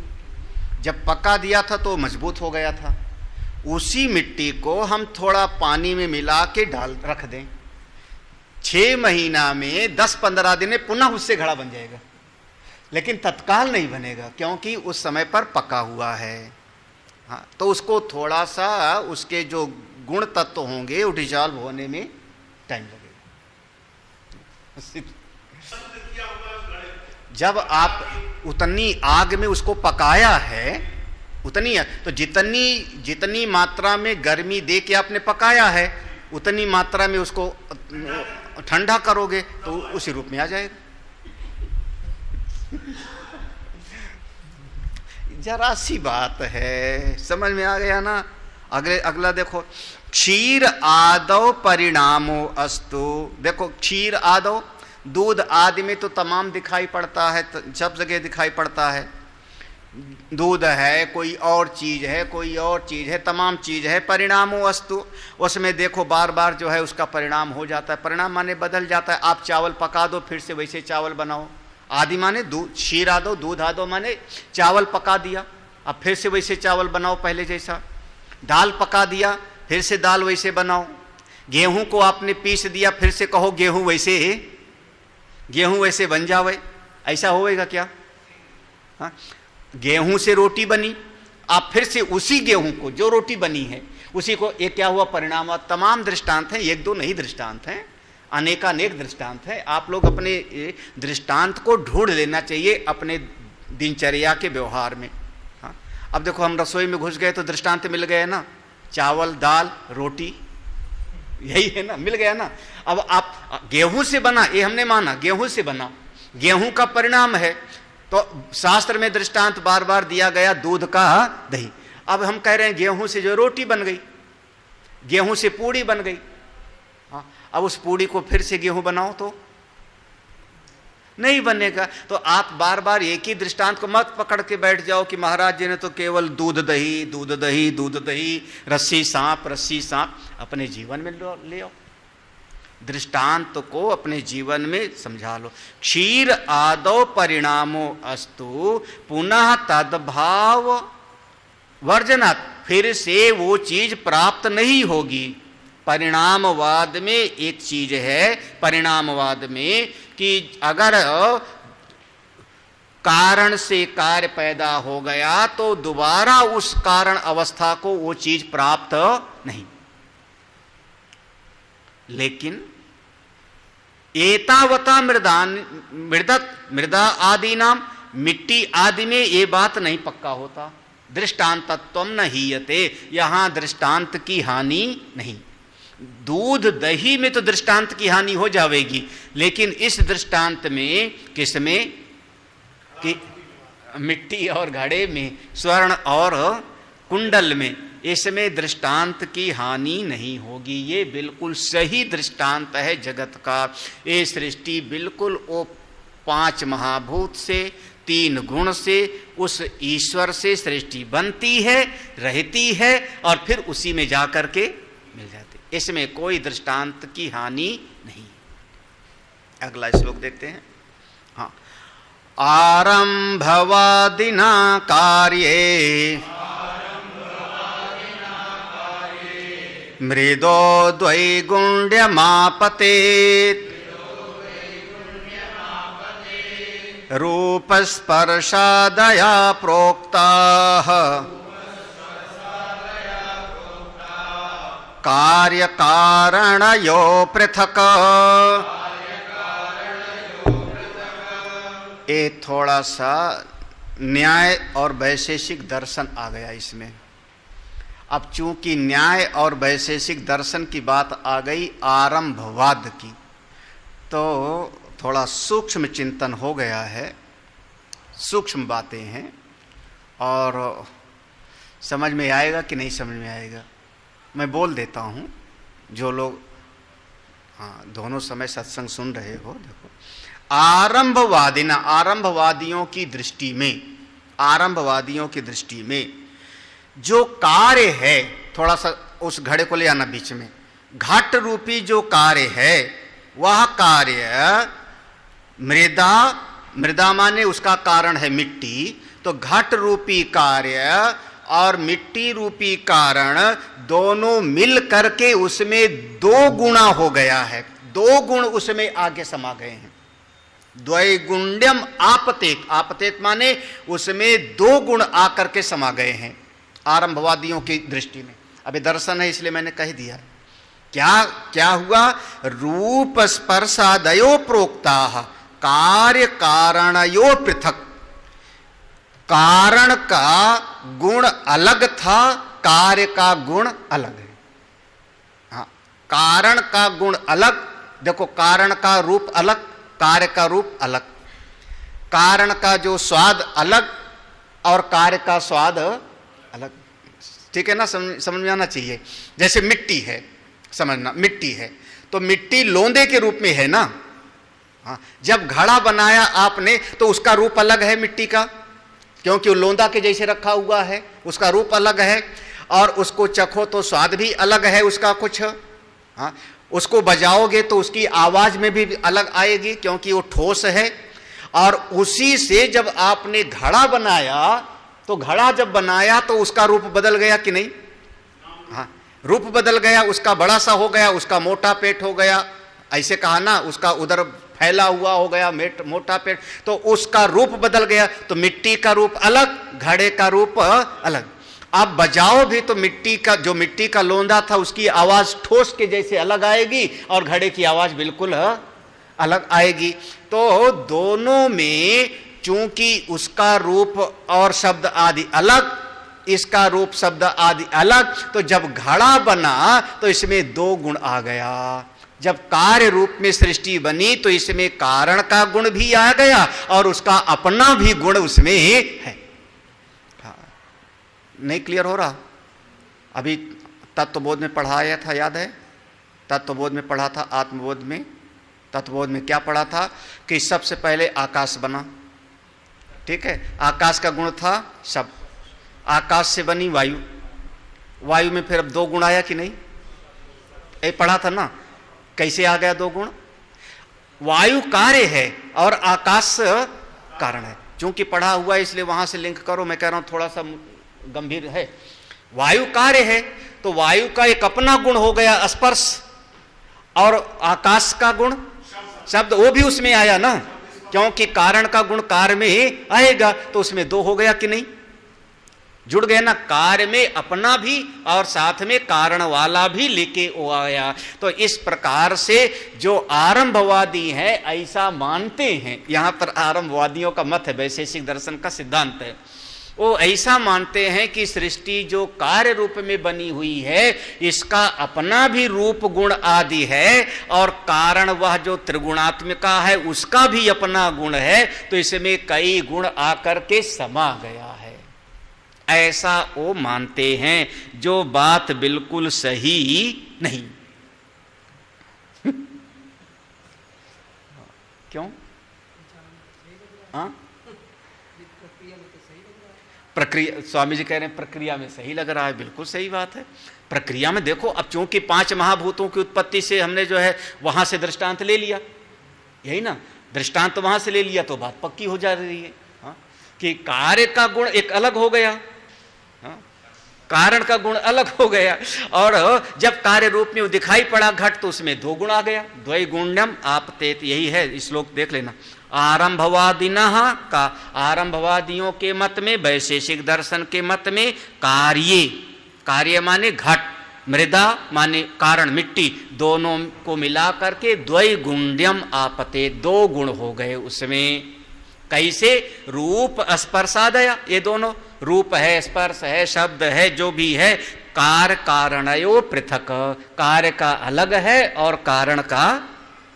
जब पका दिया था तो मजबूत हो गया था। उसी मिट्टी को हम थोड़ा पानी में मिला के डाल रख दें, 6 महीना में 10-15 दिन में पुनः उससे घड़ा बन जाएगा, लेकिन तत्काल नहीं बनेगा क्योंकि उस समय पर पका हुआ है। हाँ, तो उसको थोड़ा सा उसके जो गुण तत्व होंगे वो डिजॉल्व होने में टाइम लगेगा। जब आप उतनी आग में उसको पकाया है, उतनी तो जितनी मात्रा में गर्मी दे के आपने पकाया है, उतनी मात्रा में उसको ठंडा करोगे तो उसी रूप में आ जाएगा। जरा सी बात है, समझ में आ गया ना। अगला देखो, क्षीर आदौ परिणामो अस्तु। देखो क्षीर आदौ, दूध आदि में तो तमाम दिखाई पड़ता है, सब जगह दिखाई पड़ता है। दूध है, कोई और चीज है, कोई और चीज है, तमाम चीज है। परिणामो अस्तु, उसमें देखो बार बार जो है उसका परिणाम हो जाता है। परिणाम माने बदल जाता है। आप चावल पका दो, फिर से वैसे चावल बनाओ। आदि माने दूध, क्षीर आदो, दूध आदो माने चावल पका दिया, अब फिर से वैसे चावल बनाओ पहले जैसा। दाल पका दिया, फिर से दाल वैसे बनाओ। गेहूं को आपने पीस दिया, फिर से कहो गेहूं वैसे बन जावे, ऐसा होएगा क्या? हाँ, गेहूं से रोटी बनी, आप फिर से उसी गेहूं को जो रोटी बनी है उसी को, ये क्या हुआ? परिणाम। तमाम दृष्टांत हैं, एक दो नहीं दृष्टांत हैं, अनेकानेक दृष्टांत है। आप लोग अपने दृष्टांत को ढूंढ लेना चाहिए अपने दिनचर्या के व्यवहार में। हाँ, अब देखो हम रसोई में घुस गए तो दृष्टांत मिल गए ना, चावल दाल रोटी, यही है ना, मिल गया ना। अब आप गेहूं से बना, ये हमने माना गेहूं से बना, गेहूं का परिणाम है, तो शास्त्र में दृष्टांत बार बार दिया गया दूध का दही। अब हम कह रहे हैं गेहूं से जो रोटी बन गई, गेहूं से पूड़ी बन गई, अब उस पूड़ी को फिर से गेहूं बनाओ तो नहीं बनेगा। तो आप बार बार एक ही दृष्टांत को मत पकड़ के बैठ जाओ कि महाराज जी ने तो केवल दूध दही दूध दही दूध दही, रस्सी सांप अपने जीवन में ले आओ, दृष्टांत को अपने जीवन में समझा लो। क्षीर आदौ परिणामो अस्तु पुनः तद्भाव वर्जनात्, फिर से वो चीज प्राप्त नहीं होगी। परिणामवाद में एक चीज है, परिणामवाद में कि अगर कारण से कार्य पैदा हो गया तो दोबारा उस कारण अवस्था को वो चीज प्राप्त नहीं। लेकिन एतावता मृदा आदि नाम, मिट्टी आदि में ये बात नहीं पक्का होता। दृष्टांतत्वम न हीयते, यहां दृष्टांत की हानि नहीं। दूध दही में तो दृष्टांत की हानि हो जाएगी, लेकिन इस दृष्टांत में किसमें कि मिट्टी और घड़े में, स्वर्ण और कुंडल में, इसमें दृष्टांत की हानि नहीं होगी। ये बिल्कुल सही दृष्टांत है जगत का। ये सृष्टि बिल्कुल वो 5 महाभूत से 3 गुण से उस ईश्वर से सृष्टि बनती है, रहती है और फिर उसी में जाकर के मिल जाती। इसमें कोई दृष्टांत की हानि नहीं। अगला श्लोक देखते हैं। हाँ, आरंभवादिना कार्ये मृदो द्वैगुण्यमापतेत् रूपस्पर्शादया प्रोक्ताः कार्यकारणयो पृथक्। ये थोड़ा सा न्याय और वैशेषिक दर्शन आ गया इसमें। अब चूंकि न्याय और वैशेषिक दर्शन की बात आ गई आरंभवाद की, तो थोड़ा सूक्ष्म चिंतन हो गया है, सूक्ष्म बातें हैं और समझ में आएगा कि नहीं समझ में आएगा मैं बोल देता हूँ। जो लोग दोनों समय सत्संग सुन रहे हो, देखो आरंभवादिना, आरंभवादियों की दृष्टि में, आरंभवादियों की दृष्टि में जो कार्य है, थोड़ा सा उस घड़े को ले आना बीच में, घट रूपी जो कार्य है वह कार्य मृदा, मृदा माने उसका कारण है मिट्टी, तो घट रूपी कार्य और मिट्टी रूपी कारण दोनों मिल करके उसमें 2 गुणा हो गया है। 2 गुण उसमें आगे समा गए हैं। द्वैगुण्यम आपतेत, आपतेत माने उसमें 2 गुण आकर के समा गए हैं आरंभवादियों की दृष्टि में। अभी दर्शन है इसलिए मैंने कह दिया। क्या क्या हुआ? रूप स्पर्शादयो प्रोक्ता कार्य कारणयो पृथक। कारण का गुण अलग था, कार्य का गुण अलग है। हाँ, कारण का गुण अलग, देखो कारण का रूप अलग, कार्य का रूप अलग, कारण का जो स्वाद अलग और कार्य का स्वाद अलग। ठीक है ना, समझ में आना चाहिए। जैसे मिट्टी है, समझना, मिट्टी है तो मिट्टी लोंदे के रूप में है ना। हाँ, जब घड़ा बनाया आपने तो उसका रूप अलग है मिट्टी का, क्योंकि वो लोंदा के जैसे रखा हुआ है, उसका रूप अलग है और उसको चखो तो स्वाद भी अलग है उसका कुछ। हाँ, उसको बजाओगे तो उसकी आवाज में भी अलग आएगी क्योंकि वो ठोस है। और उसी से जब आपने घड़ा बनाया तो घड़ा जब बनाया तो उसका रूप बदल गया कि नहीं? हाँ, रूप बदल गया, उसका बड़ा सा हो गया, उसका मोटा पेट हो गया, ऐसे कहा ना, उसका उधर फैला हुआ हो गया मोटा पेट, तो उसका रूप बदल गया। तो मिट्टी का रूप अलग, घड़े का रूप अलग। आप बजाओ भी तो मिट्टी का, जो मिट्टी का लोंदा था उसकी आवाज ठोस के जैसे अलग आएगी और घड़े की आवाज बिल्कुल अलग आएगी। तो दोनों में चूंकि उसका रूप और शब्द आदि अलग, इसका रूप शब्द आदि अलग, तो जब घड़ा बना तो इसमें 2 गुण आ गया, जब कार्य रूप में सृष्टि बनी तो इसमें कारण का गुण भी आ गया और उसका अपना भी गुण उसमें है। नहीं क्लियर हो रहा? अभी तत्वबोध में पढ़ाया था, याद है? तत्वबोध में पढ़ा था, आत्मबोध में, तत्वबोध में क्या पढ़ा था कि सबसे पहले आकाश बना, ठीक है? आकाश का गुण था शब्द, आकाश से बनी वायु, वायु में फिर अब 2 गुण आया कि नहीं? ये पढ़ा था ना, कैसे आ गया 2 गुण? वायु कार्य है और आकाश कारण है। चूंकि पढ़ा हुआ है इसलिए वहां से लिंक करो, मैं कह रहा हूं थोड़ा सा गंभीर है। वायु कार्य है तो वायु का एक अपना गुण हो गया स्पर्श, और आकाश का गुण शब्द, वो भी उसमें आया ना, क्योंकि कारण का गुण कार्य में आएगा तो उसमें 2 हो गया कि नहीं? जुड़ गए ना, कार्य में अपना भी और साथ में कारण वाला भी लेके वो आया। तो इस प्रकार से जो आरंभवादी है ऐसा मानते हैं, यहां पर आरंभवादियों का मत है, वैशेषिक दर्शन का सिद्धांत है, वो ऐसा मानते हैं कि सृष्टि जो कार्य रूप में बनी हुई है इसका अपना भी रूप गुण आदि है और कारण वह जो त्रिगुणात्मिका है उसका भी अपना गुण है, तो इसमें कई गुण आकर के समा गया है, ऐसा वो मानते हैं, जो बात बिल्कुल सही नहीं। क्यों? हाँ, प्रक्रिया, स्वामी जी कह रहे हैं प्रक्रिया में सही लग रहा है, बिल्कुल सही बात है। प्रक्रिया में देखो, अब चूंकि 5 महाभूतों की उत्पत्ति से हमने जो है वहां से दृष्टांत ले लिया, यही ना, दृष्टांत वहां से ले लिया तो बात पक्की हो जा रही है। हाँ? कि कार्य का गुण एक अलग हो गया, हाँ? कारण का गुण अलग हो गया, और जब कार्य रूप में दिखाई पड़ा घट तो उसमें 2 गुण आ गया। द्वैगुण्यम आपतेत, यही है, श्लोक देख लेना। आरंभवादिनः का, आरंभवादियों के मत में, वैशेषिक दर्शन के मत में, कार्य, कार्य माने घट, मृदा माने कारण मिट्टी, दोनों को मिला करके द्वैगुण्यम आपते, 2 गुण हो गए उसमें। कैसे? रूप स्पर्शादया, ये दोनों रूप है, स्पर्श है, शब्द है, जो भी है, कार्य कारणयो पृथक, कार्य का अलग है और कारण का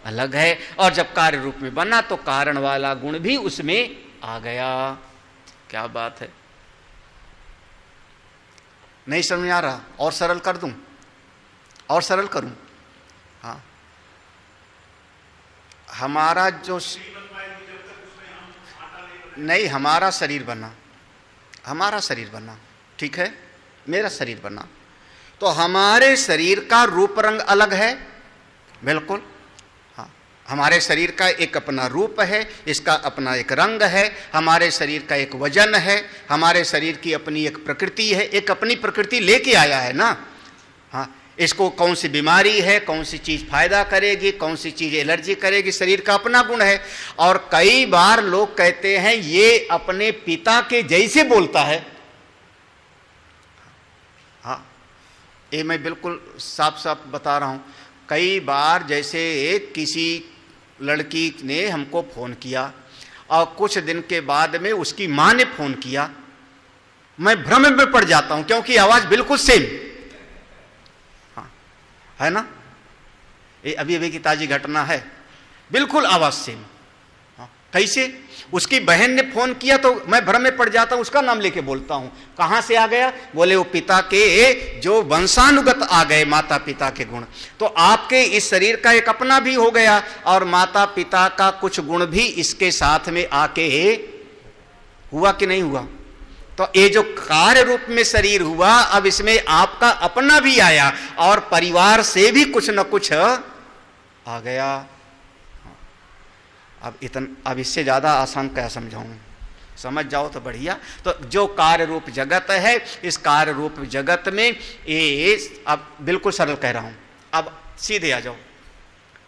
अलग है, और जब कार्य रूप में बना तो कारण वाला गुण भी उसमें आ गया। क्या बात है, नहीं समझ में आ रहा? और सरल कर दूं, और सरल करूं? हाँ, हमारा जो नहीं, हमारा शरीर बना, हमारा शरीर बना, ठीक है, मेरा शरीर बना, तो हमारे शरीर का रूप रंग अलग है, बिल्कुल। हाँ, हमारे शरीर का एक अपना रूप है, इसका अपना एक रंग है, हमारे शरीर का एक वजन है, हमारे शरीर की अपनी एक प्रकृति है, एक अपनी प्रकृति लेके आया है ना। हाँ, इसको कौन सी बीमारी है, कौन सी चीज फायदा करेगी, कौन सी चीज एलर्जी करेगी, शरीर का अपना गुण है। और कई बार लोग कहते हैं ये अपने पिता के जैसे बोलता है। हाँ, ये मैं बिल्कुल साफ साफ बता रहा हूं। कई बार जैसे किसी लड़की ने हमको फोन किया और कुछ दिन के बाद में उसकी मां ने फोन किया, मैं भ्रम में पड़ जाता हूं, क्योंकि आवाज बिल्कुल सेम है ना। ये अभी अभी की ताजी घटना है, बिल्कुल आवाज सेम। कैसे? उसकी बहन ने फोन किया तो मैं भ्रम में पड़ जाता हूं, उसका नाम लेके बोलता हूं। कहां से आ गया? बोले वो पिता के जो वंशानुगत आ गए, माता पिता के गुण। तो आपके इस शरीर का एक अपना भी हो गया और माता पिता का कुछ गुण भी इसके साथ में आके हुआ कि नहीं हुआ? तो ये जो कार्य रूप में शरीर हुआ, अब इसमें आपका अपना भी आया और परिवार से भी कुछ न कुछ आ गया। अब इससे ज्यादा आसान क्या समझाऊं? समझ जाओ तो बढ़िया। तो जो कार्य रूप जगत है, इस कार्य रूप जगत में ये, अब बिल्कुल सरल कह रहा हूं, अब सीधे आ जाओ।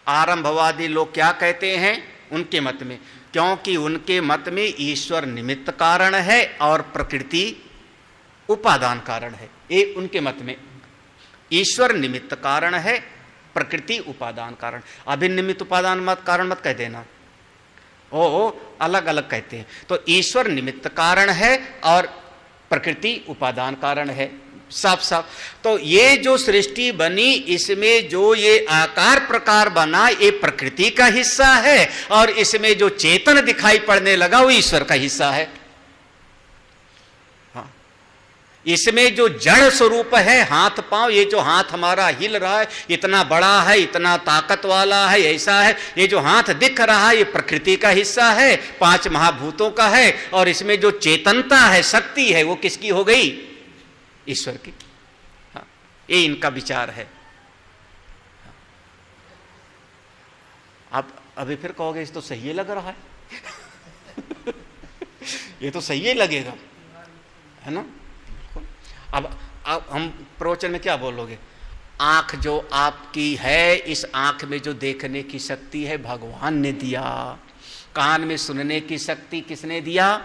आरंभवादी लोग क्या कहते हैं उनके मत में? क्योंकि उनके मत में ईश्वर निमित्त कारण है और प्रकृति उपादान कारण है। ये उनके मत में ईश्वर निमित्त कारण है, प्रकृति उपादान कारण। अभिन्न निमित्त उपादान मत कारण मत कह देना, ओ अलग अलग कहते हैं। तो ईश्वर निमित्त कारण है और प्रकृति उपादान कारण है। साफ साफ। तो ये जो सृष्टि बनी, इसमें जो ये आकार प्रकार बना, ये प्रकृति का हिस्सा है, और इसमें जो चेतन दिखाई पड़ने लगा वो ईश्वर का हिस्सा है। हाँ, इसमें जो जड़ स्वरूप है, हाथ पांव, ये जो हाथ हमारा हिल रहा है, इतना बड़ा है, इतना ताकत वाला है, ऐसा है, ये जो हाथ दिख रहा है, ये प्रकृति का हिस्सा है, 5 महाभूतों का है। और इसमें जो चेतनता है, शक्ति है, वो किसकी हो गई? ईश्वर की। हाँ, ये इनका विचार है। आप अभी फिर कहोगे इस तो सही लग रहा है ये तो सही लगेगा, है ना? अब हम प्रवचन में क्या बोलोगे? आंख जो आपकी है, इस आंख में जो देखने की शक्ति है भगवान ने दिया, कान में सुनने की शक्ति किसने दिया?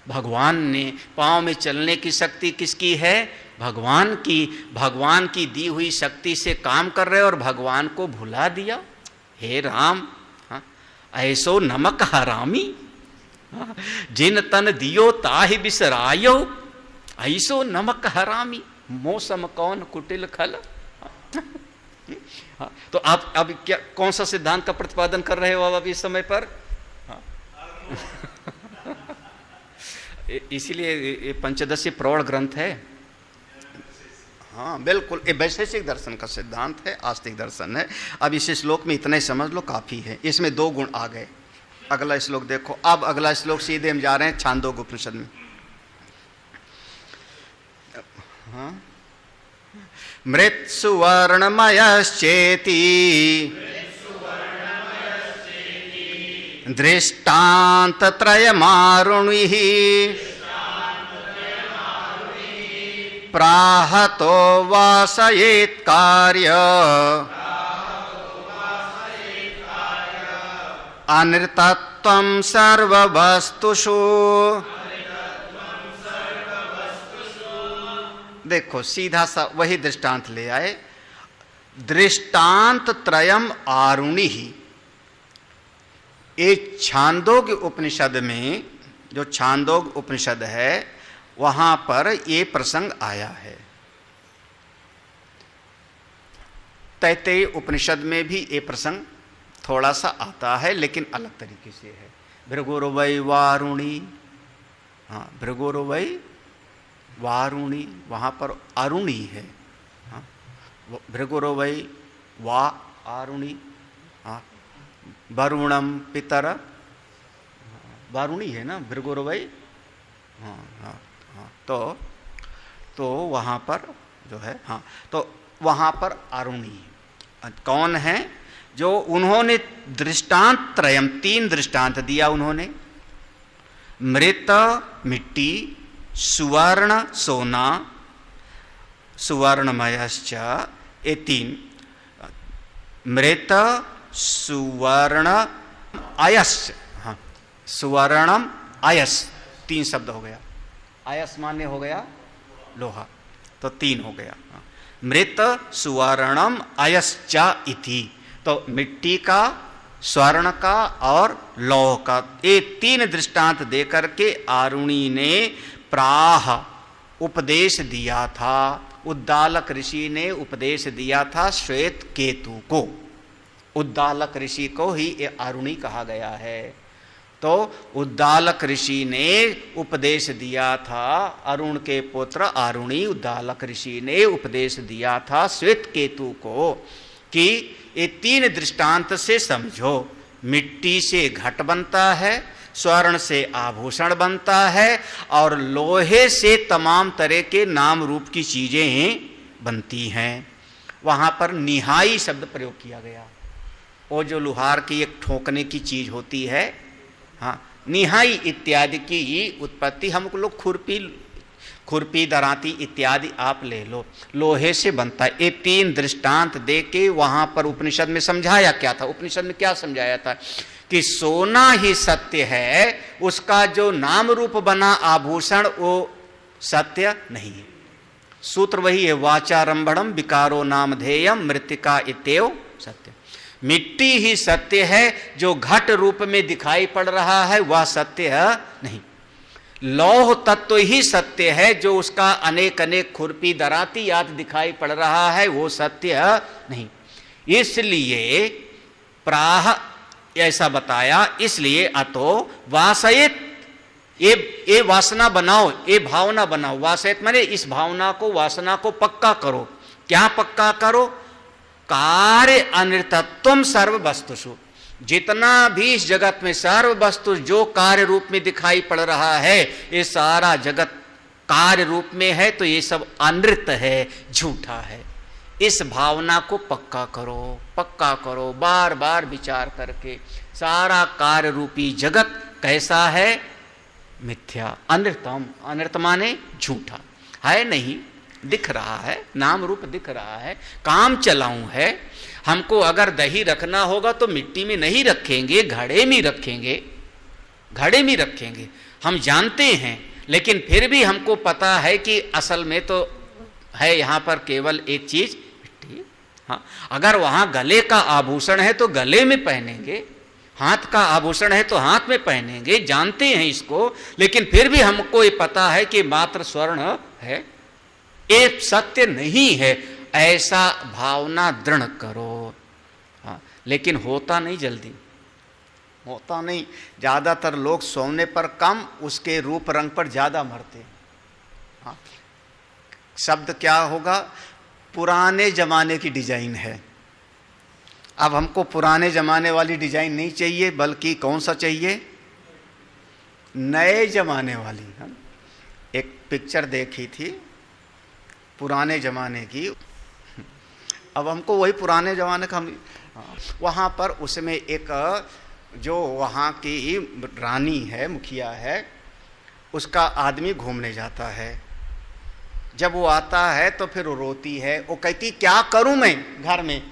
भगवान ने। पांव में चलने की शक्ति किसकी है? भगवान की। भगवान की दी हुई शक्ति से काम कर रहे और भगवान को भुला दिया। हे राम, हाँ, ऐसो नमक हरामी, हाँ, जिन तन दियो ताहि बिसरायो, ऐसो नमक हरामी, मौसम कौन कुटिल खल। हाँ, तो आप अब क्या, कौन सा सिद्धांत का प्रतिपादन कर रहे हो अब इस समय पर? हाँ। इसीलिए ये पंचदशी प्रौढ़ ग्रंथ है। हाँ बिल्कुल, ये वैशेषिक दर्शन का सिद्धांत है, आस्तिक दर्शन है। अब इस श्लोक में इतना ही समझ लो, काफी है। इसमें 2 गुण आ गए। अगला श्लोक देखो। अब अगला श्लोक सीधे हम जा रहे हैं छांदोग्य उपनिषद में। हाँ, मृत सुवर्णमयश्चेति दृष्टांत त्रयमारुणिः प्राहतो वासयेत् कार्य अनृतत्वं सर्ववस्तुषु। देखो सीधा सा वही दृष्टांत ले आए। दृष्टांत त्रयम आरुणि ही, एक छांदोग्य उपनिषद में, जो छांदोग्य उपनिषद है वहां पर ये प्रसंग आया है। तैत्तिरीय उपनिषद में भी ये प्रसंग थोड़ा सा आता है, लेकिन अलग तरीके से है। भृगुर्वै वारुणी, हाँ, भृगुर्वै वारुणी, वहां पर अरुणी है। हाँ, भृगुर्वै वा आरुणी, हाँ, वरुणम पितर, वारुणी है ना, भृगुर्वै। हाँ हाँ हाँ, तो वहां पर जो है, हाँ, तो वहां पर अरुणी कौन है? जो उन्होंने दृष्टांत त्रयम, 3 दृष्टांत दिया उन्होंने। मृत मिट्टी, सुवर्ण सोना, सुवर्णमयश्च, ये 3। मृत सुवर्ण अयस, हाँ, सुवर्णम अयस, 3 शब्द हो गया। अयस मान्य हो गया लोहा, तो 3 हो गया। मृत सुवर्णम अयश्च इति, तो मिट्टी का, स्वर्ण का और लौह का, ये 3 दृष्टांत देकर के आरुणी ने प्राह उपदेश दिया था। उद्दालक ऋषि ने उपदेश दिया था श्वेत केतु को। उद्दालक ऋषि को ही ये आरुणी कहा गया है। तो उद्दालक ऋषि ने उपदेश दिया था, अरुण के पुत्र आरुणी उद्दालक ऋषि ने उपदेश दिया था श्वेत केतु को कि ये 3 दृष्टांत से समझो। मिट्टी से घट बनता है, स्वर्ण से आभूषण बनता है, और लोहे से तमाम तरह के नाम रूप की चीजें बनती हैं। वहां पर निहाई शब्द प्रयोग किया गया। वो जो लोहार की एक ठोकने की चीज होती है, हाँ, निहाई इत्यादि की उत्पत्ति, हम लोग खुरपी दराती इत्यादि आप ले लो, लोहे से बनता है। ये 3 दृष्टांत दे के वहां पर उपनिषद में समझाया क्या था? उपनिषद में क्या समझाया था? कि सोना ही सत्य है, उसका जो नाम रूप बना आभूषण वो सत्य नहीं है। सूत्र वही है, वाचारंभणम विकारो नामधेयम मृत्तिका इत्येव सत्य। मिट्टी ही सत्य है, जो घट रूप में दिखाई पड़ रहा है वह सत्य है नहीं। लौह तत्व ही सत्य है, जो उसका अनेक अनेक खुरपी दराती आदि दिखाई पड़ रहा है वो सत्य नहीं। इसलिए प्राह ऐसा बताया, इसलिए अतो वासयित, ये वासना बनाओ, ये भावना बनाओ। वासयित माने इस भावना को, वासना को पक्का करो। क्या पक्का करो? कार्य अनृतत्वम सर्व वस्तुषु, जितना भी इस जगत में सर्व वस्तु जो कार्य रूप में दिखाई पड़ रहा है, ये सारा जगत कार्य रूप में है, तो ये सब अनृत है, झूठा है। इस भावना को पक्का करो, पक्का करो, बार बार विचार करके। सारा कार्य रूपी जगत कैसा है? मिथ्या, अनृतम। अनृत माने झूठा है, नहीं दिख रहा है, नाम रूप दिख रहा है, काम चलाऊं है। हमको अगर दही रखना होगा तो मिट्टी में नहीं रखेंगे, घड़े में रखेंगे, घड़े में रखेंगे। हम जानते हैं, लेकिन फिर भी हमको पता है कि असल में तो है यहाँ पर केवल एक चीज, मिट्टी। हाँ, अगर वहां गले का आभूषण है तो गले में पहनेंगे, हाथ का आभूषण है तो हाथ में पहनेंगे, जानते हैं इसको, लेकिन फिर भी हमको ये पता है कि मात्र स्वर्ण है, ये सत्य नहीं है। ऐसा भावना दृढ़ करो। हाँ, लेकिन होता नहीं, जल्दी होता नहीं। ज्यादातर लोग सोने पर कम, उसके रूप रंग पर ज्यादा मरते। हाँ, शब्द क्या होगा? पुराने जमाने की डिजाइन है। अब हमको पुराने जमाने वाली डिजाइन नहीं चाहिए, बल्कि कौन सा चाहिए? नए जमाने वाली। हाँ? एक पिक्चर देखी थी पुराने जमाने की, अब हमको वही पुराने जमाने का हम, वहाँ पर उसमें एक जो वहाँ की रानी है, मुखिया है, उसका आदमी घूमने जाता है। जब वो आता है तो फिर वो रोती है, वो कहती क्या करूं मैं, घर में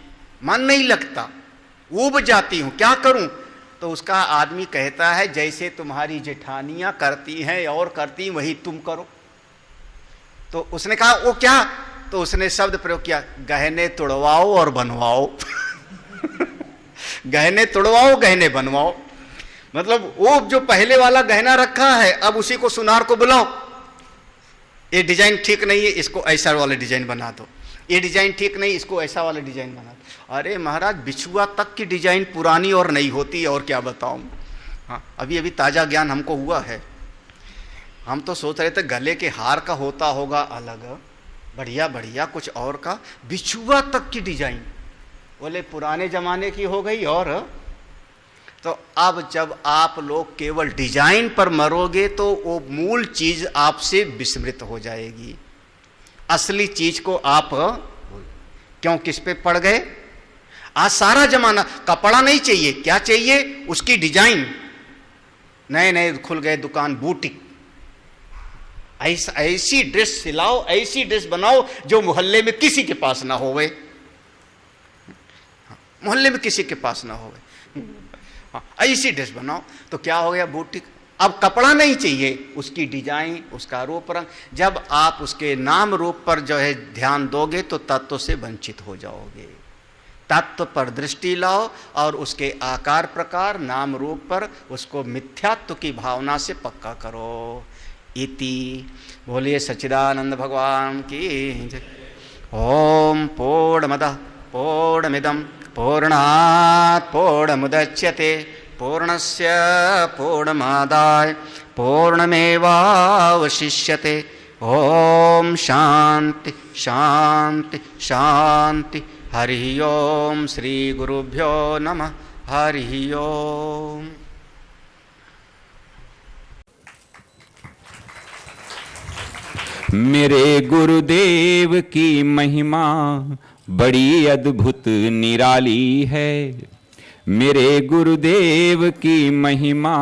मन नहीं लगता, ऊब जाती हूं, क्या करूं? तो उसका आदमी कहता है जैसे तुम्हारी जेठानियां करती हैं और करती वही तुम करो। तो उसने कहा वो क्या? तो उसने शब्द प्रयोग किया, गहने तुड़वाओ और बनवाओ। गहने तुड़वाओ, गहने बनवाओ। मतलब वो जो पहले वाला गहना रखा है, अब उसी को सुनार को बुलाओ, ये डिजाइन ठीक नहीं है, इसको ऐसा वाला डिजाइन बना दो, ये डिजाइन ठीक नहीं, इसको ऐसा वाला डिजाइन बना दो। अरे महाराज, बिछुआ तक की डिजाइन पुरानी और नहीं होती, और क्या बताऊं। हाँ, अभी अभी ताजा ज्ञान हमको हुआ है। हम तो सोच रहे थे गले के हार का होता होगा अलग, बढ़िया बढ़िया कुछ और का, बिछुआ तक की डिजाइन बोले पुराने जमाने की हो गई। और तो अब जब आप लोग केवल डिजाइन पर मरोगे तो वो मूल चीज आपसे विस्मृत हो जाएगी। असली चीज को आप क्यों किस पे पड़ गए? आज सारा जमाना कपड़ा नहीं चाहिए, क्या चाहिए? उसकी डिजाइन। नए नए खुल गए दुकान, बूटिक, ऐसी ड्रेस सिलाओ, ऐसी ड्रेस बनाओ जो मोहल्ले में किसी के पास ना होवे, मोहल्ले में किसी के पास ना होवे, ऐसी ड्रेस बनाओ। तो क्या हो गया? बूटिक। अब कपड़ा नहीं चाहिए, उसकी डिजाइन, उसका रूप रंग। जब आप उसके नाम रूप पर जो है ध्यान दोगे तो तत्व से वंचित हो जाओगे। तत्व पर दृष्टि लाओ और उसके आकार प्रकार, नाम रूप पर उसको मिथ्यात्व की भावना से पक्का करो। इति बोलिए सच्चिदानंद भगवान की जय। ओम पूर्णमदः पूर्णमिदं पूर्णात् पूर्णमुदच्यते पूर्णस्य पूर्णमादाय पूर्णमेवावशिष्यते। ओम शांति शांति शांति। हरि ओम। श्री गुरुभ्यो नमः। हरि ओम। मेरे गुरुदेव की महिमा बड़ी अद्भुत निराली है। मेरे गुरुदेव की महिमा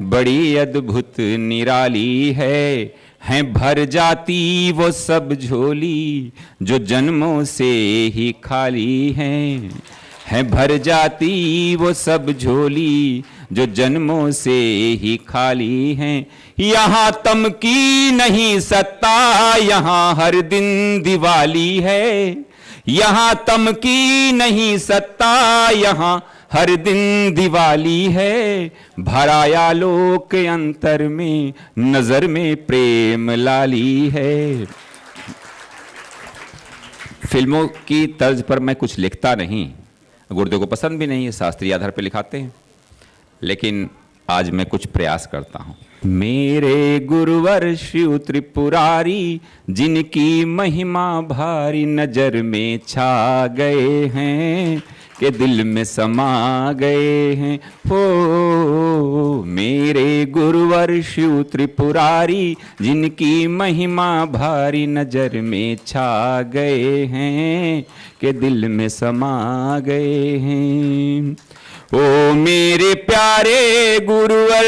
बड़ी अद्भुत निराली है भर जाती वो सब झोली जो जन्मों से ही खाली है भर जाती वो सब झोली जो जन्मों से ही खाली हैं। यहाँ तम की नहीं सत्ता, यहाँ हर दिन दिवाली है। यहाँ तम की नहीं सत्ता, यहाँ हर दिन दिवाली है, भराया लोक अंतर में, नजर में प्रेम लाली है। फिल्मों की तर्ज पर मैं कुछ लिखता नहीं, गुरुदेव को पसंद भी नहीं है, शास्त्रीय आधार पर लिखाते हैं, लेकिन आज मैं कुछ प्रयास करता हूं। मेरे गुरुवर शिव त्रिपुरारी, जिनकी महिमा भारी, नजर में छा गए हैं के दिल में समा गए हैं। हो मेरे गुरुवर शिव त्रिपुरारी, जिनकी महिमा भारी, नजर में छा गए हैं के दिल में समा गए हैं। ओ मेरे प्यारे गुरुवर,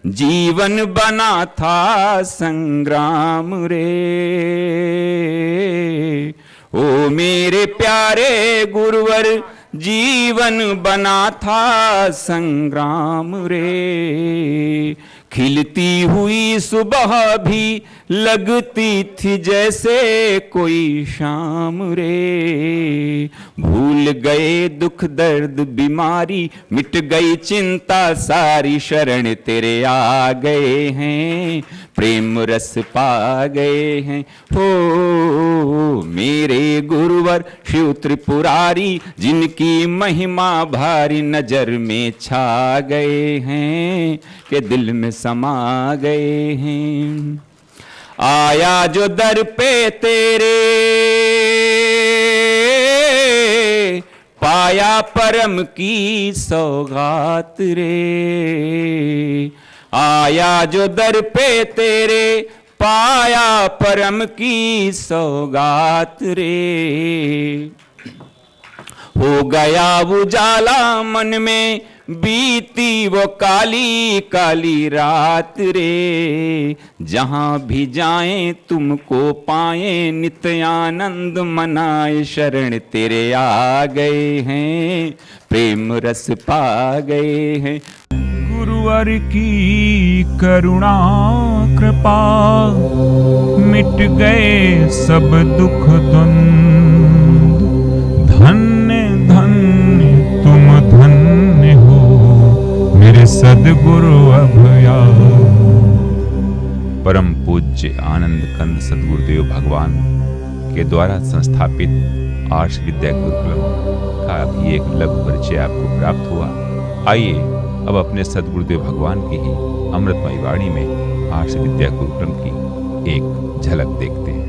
जीवन बना था संग्राम रे। ओ मेरे प्यारे गुरुवर, जीवन बना था संग्राम रे। खिलती हुई सुबह भी लगती थी जैसे कोई शाम रे। भूल गए दुख दर्द बीमारी, मिट गई चिंता सारी, शरण तेरे आ गए हैं, प्रेम रस पा गए हैं। हो मेरे गुरुवर शिव त्रिपुरारी, जिनकी महिमा भारी, नजर में छा गए हैं के दिल में समा गए हैं। आया जो दर पे तेरे, पाया परम की सौगात रे। आया जो दर पे तेरे, पाया परम की सौगात रे। हो गया उजाला मन में, बीती वो काली काली रात रे। जहां भी जाएं तुमको पाएं, नित्य आनंद मनाए, शरण तेरे आ गए हैं, प्रेम रस पा गए हैं। गुरुवर की करुणा कृपा, मिट गए सब दुख द्वंद। धन्य धन्य तुम धन्य हो, मेरे सद्गुरु अभया। परम पूज्य आनंद कंद सद्गुरुदेव भगवान के द्वारा संस्थापित आर्ष विद्या गुरुकुलम का भी एक लघु परिचय आपको प्राप्त हुआ। आइए अब अपने सद्गुरुदेव भगवान की ही अमृतमयी वाणी में आर्ष विद्या गुरुकुलम की एक झलक देखते हैं।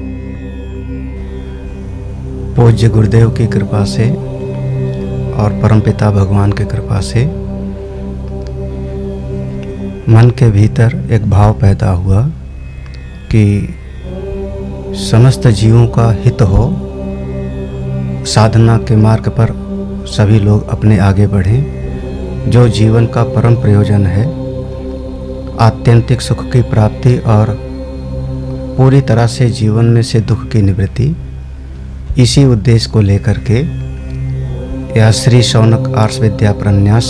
पूज्य गुरुदेव की कृपा से और परमपिता भगवान की कृपा से मन के भीतर एक भाव पैदा हुआ कि समस्त जीवों का हित हो, साधना के मार्ग पर सभी लोग अपने आगे बढ़ें। जो जीवन का परम प्रयोजन है, आत्यंतिक सुख की प्राप्ति और पूरी तरह से जीवन में से दुख की निवृत्ति, इसी उद्देश्य को लेकर के यह श्री शौनक आर्ष विद्या प्रन्यास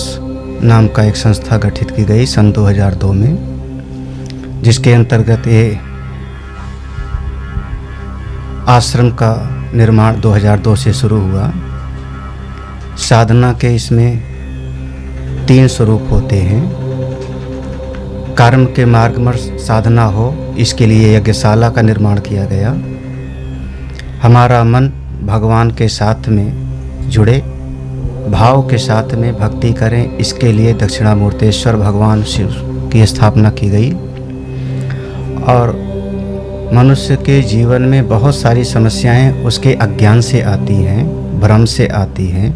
नाम का एक संस्था गठित की गई सन 2002 में, जिसके अंतर्गत ये आश्रम का निर्माण 2002 से शुरू हुआ। साधना के इसमें 3 स्वरूप होते हैं। कर्म के मार्ग में साधना हो, इसके लिए यज्ञशाला का निर्माण किया गया। हमारा मन भगवान के साथ में जुड़े, भाव के साथ में भक्ति करें, इसके लिए दक्षिणामूर्तेश्वर भगवान शिव की स्थापना की गई। और मनुष्य के जीवन में बहुत सारी समस्याएं उसके अज्ञान से आती हैं, भ्रम से आती हैं।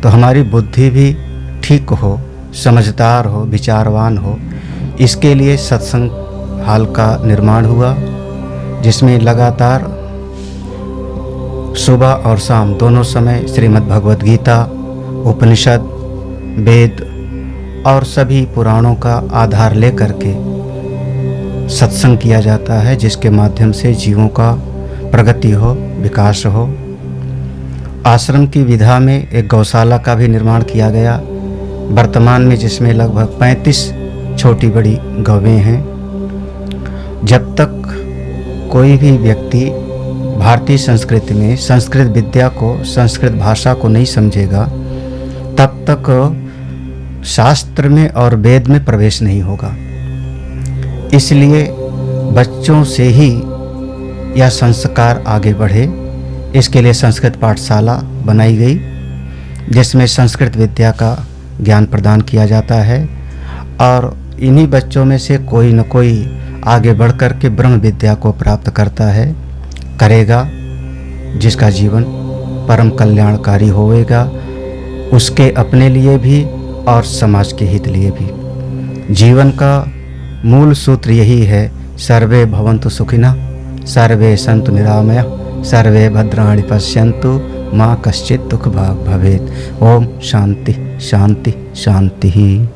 तो हमारी बुद्धि भी ठीक हो, समझदार हो, विचारवान हो, इसके लिए सत्संग हाल का निर्माण हुआ, जिसमें लगातार सुबह और शाम दोनों समय श्रीमद् भगवद गीता, उपनिषद, वेद और सभी पुराणों का आधार लेकर के सत्संग किया जाता है, जिसके माध्यम से जीवों का प्रगति हो, विकास हो। आश्रम की विधा में एक गौशाला का भी निर्माण किया गया वर्तमान में, जिसमें लगभग 35 छोटी बड़ी गौवें हैं। जब तक कोई भी व्यक्ति भारतीय संस्कृति में संस्कृत विद्या को, संस्कृत भाषा को नहीं समझेगा, तब तक शास्त्र में और वेद में प्रवेश नहीं होगा। इसलिए बच्चों से ही यह संस्कार आगे बढ़े, इसके लिए संस्कृत पाठशाला बनाई गई, जिसमें संस्कृत विद्या का ज्ञान प्रदान किया जाता है और इन्हीं बच्चों में से कोई न कोई आगे बढ़ कर के ब्रह्म विद्या को प्राप्त करता है, करेगा, जिसका जीवन परम कल्याणकारी होएगा, उसके अपने लिए भी और समाज के हित लिए भी। जीवन का मूल सूत्र यही है, सर्वे भवन्तु सुखिनः, सर्वे सन्तु निरामया, सर्वे भद्राणि पश्यन्तु, माँ कश्चित् दुःख भाग् भवेत्। ओम शांति शांति शांति।